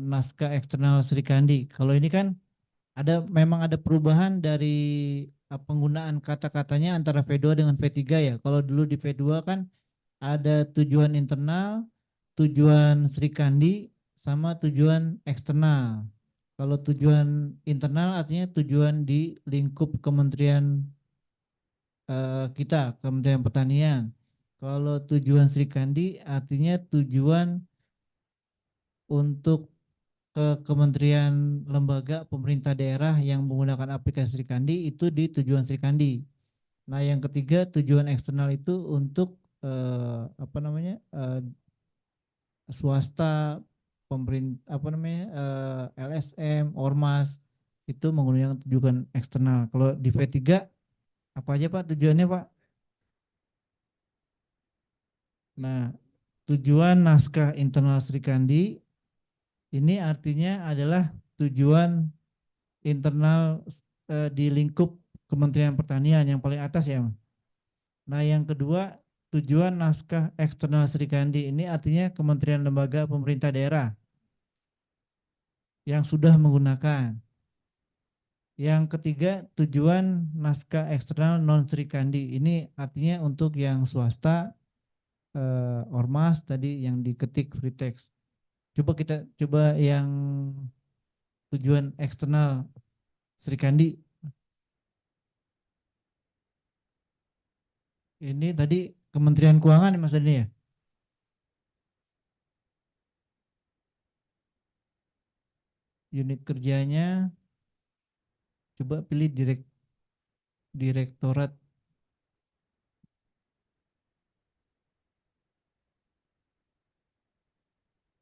F: naskah eksternal Sri Kandi. Kalau ini kan memang ada perubahan dari penggunaan kata-katanya antara V2 dengan V3 ya. Kalau dulu di V2 kan ada tujuan internal, tujuan Sri Kandi, sama tujuan eksternal. Kalau tujuan internal artinya tujuan di lingkup kementerian kita, Kementerian Pertanian. Kalau tujuan Sri Kandi artinya tujuan untuk ke kementerian lembaga pemerintah daerah yang menggunakan aplikasi Sri Kandi itu di tujuan Sri Kandi. Nah, yang ketiga tujuan eksternal itu untuk apa namanya swasta, pemerintah apa namanya LSM, ormas itu menggunakan tujuan eksternal. Kalau di V3 apa aja Pak tujuannya Pak? Nah, tujuan naskah internal Sri Kandi ini artinya adalah tujuan internal di lingkup Kementerian Pertanian yang paling atas ya. Nah, yang kedua, tujuan naskah eksternal Sri Kandi ini artinya kementerian lembaga pemerintah daerah yang sudah menggunakan. Yang ketiga, tujuan naskah eksternal non Sri Kandi ini artinya untuk yang swasta, ormas tadi yang diketik free text. Coba yang tujuan eksternal Sri Kandi. Ini tadi Kementerian Keuangan Mas Dani ya? Unit kerjanya coba pilih direktorat.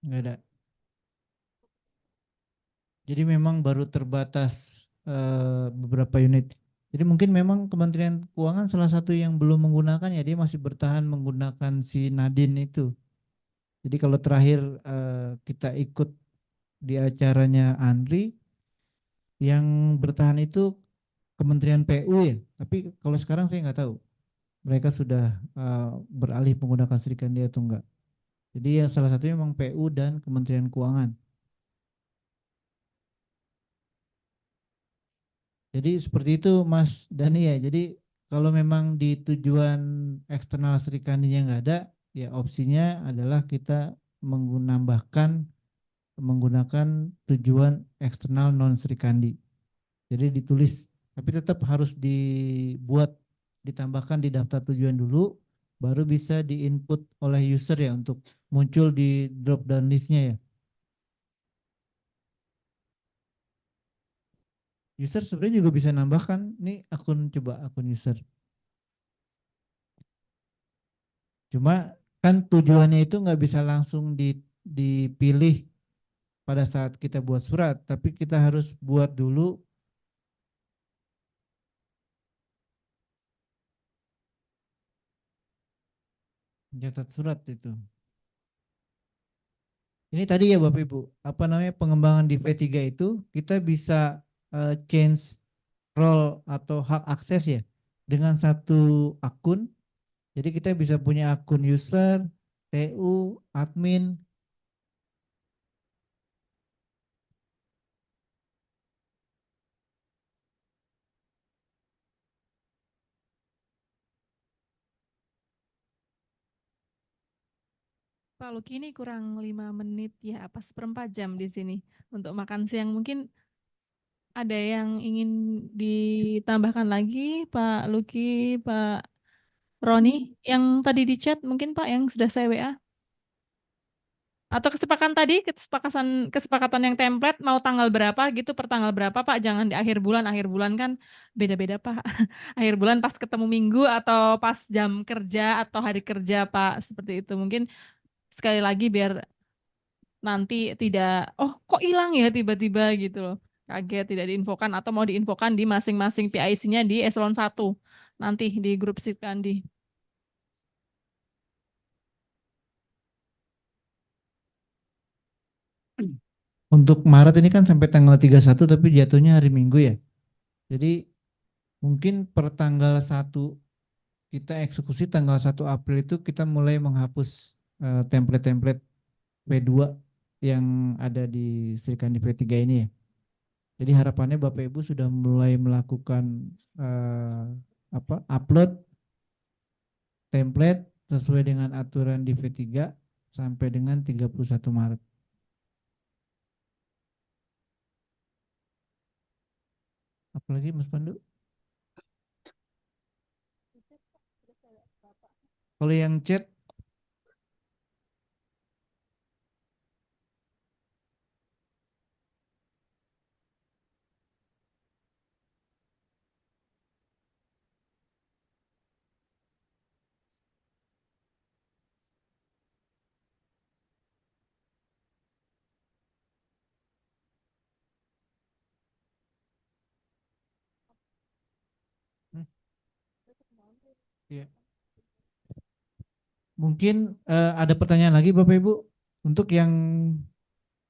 F: Nggak ada. Jadi memang baru terbatas beberapa unit. Jadi mungkin memang Kementerian Keuangan salah satu yang belum menggunakan ya, dia masih bertahan menggunakan si Nadine itu. Jadi kalau terakhir kita ikut di acaranya Andri, yang bertahan itu Kementerian PU ya. Tapi kalau sekarang saya nggak tahu mereka sudah beralih menggunakan Sri Kandi atau enggak. Jadi yang salah satunya memang PU dan Kementerian Keuangan. Jadi seperti itu Mas Dani ya. Jadi kalau memang di tujuan eksternal Sri Kandi-nya nggak ada, ya opsinya adalah kita menggunakan tujuan eksternal non Sri Kandi. Jadi ditulis, tapi tetap harus ditambahkan di daftar tujuan dulu, baru bisa diinput oleh user ya untuk muncul di drop down listnya ya. User sebenarnya juga bisa nambahkan, nih akun user. Cuma kan tujuannya itu nggak bisa langsung dipilih pada saat kita buat surat, tapi kita harus buat dulu Catat surat itu. Ini tadi ya Bapak Ibu, apa namanya pengembangan di V3 itu kita bisa change role atau hak akses ya dengan satu akun. Jadi kita bisa punya akun user, TU, admin.
A: Pak Luki ini kurang 5 menit ya, apa 1/4 jam di sini untuk makan siang. Mungkin ada yang ingin ditambahkan lagi, Pak Luki, Pak Roni, yang tadi di chat mungkin Pak yang sudah saya WA? Atau kesepakatan tadi, kesepakatan yang template mau tanggal berapa gitu, per tanggal berapa Pak, jangan di akhir bulan kan beda-beda Pak. Akhir bulan pas ketemu minggu atau pas jam kerja atau hari kerja Pak, seperti itu. Mungkin sekali lagi biar nanti tidak, oh kok hilang ya tiba-tiba gitu loh. Kaget tidak diinfokan atau mau diinfokan di masing-masing PIC-nya di eselon 1 nanti di grup Sipkandi.
F: Untuk Maret ini kan sampai tanggal 31 tapi jatuhnya hari Minggu ya. Jadi mungkin per tanggal 1 kita eksekusi tanggal 1 April itu kita mulai menghapus template-template V2 yang ada di Serikandi V3 ini ya. Jadi harapannya Bapak Ibu sudah mulai melakukan upload template sesuai dengan aturan di V3 sampai dengan 31 Maret. Apalagi Mas Pandu? Kalau yang chat ya. Mungkin ada pertanyaan lagi Bapak Ibu. Untuk yang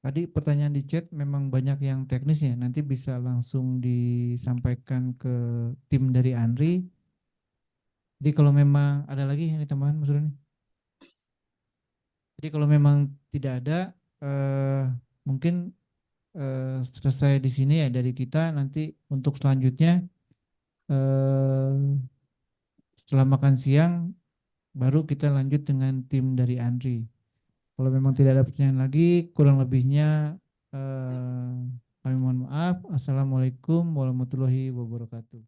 F: tadi pertanyaan di chat memang banyak yang teknis ya. Nanti bisa langsung disampaikan ke tim dari Andri. Jadi kalau memang ada lagi yang ditambahan Mas Roni? Jadi kalau memang tidak ada, mungkin selesai di sini ya dari kita. Nanti untuk selanjutnya setelah makan siang baru kita lanjut dengan tim dari Andri. Kalau memang tidak ada pertanyaan lagi, kurang lebihnya kami mohon maaf. Assalamualaikum warahmatullahi wabarakatuh.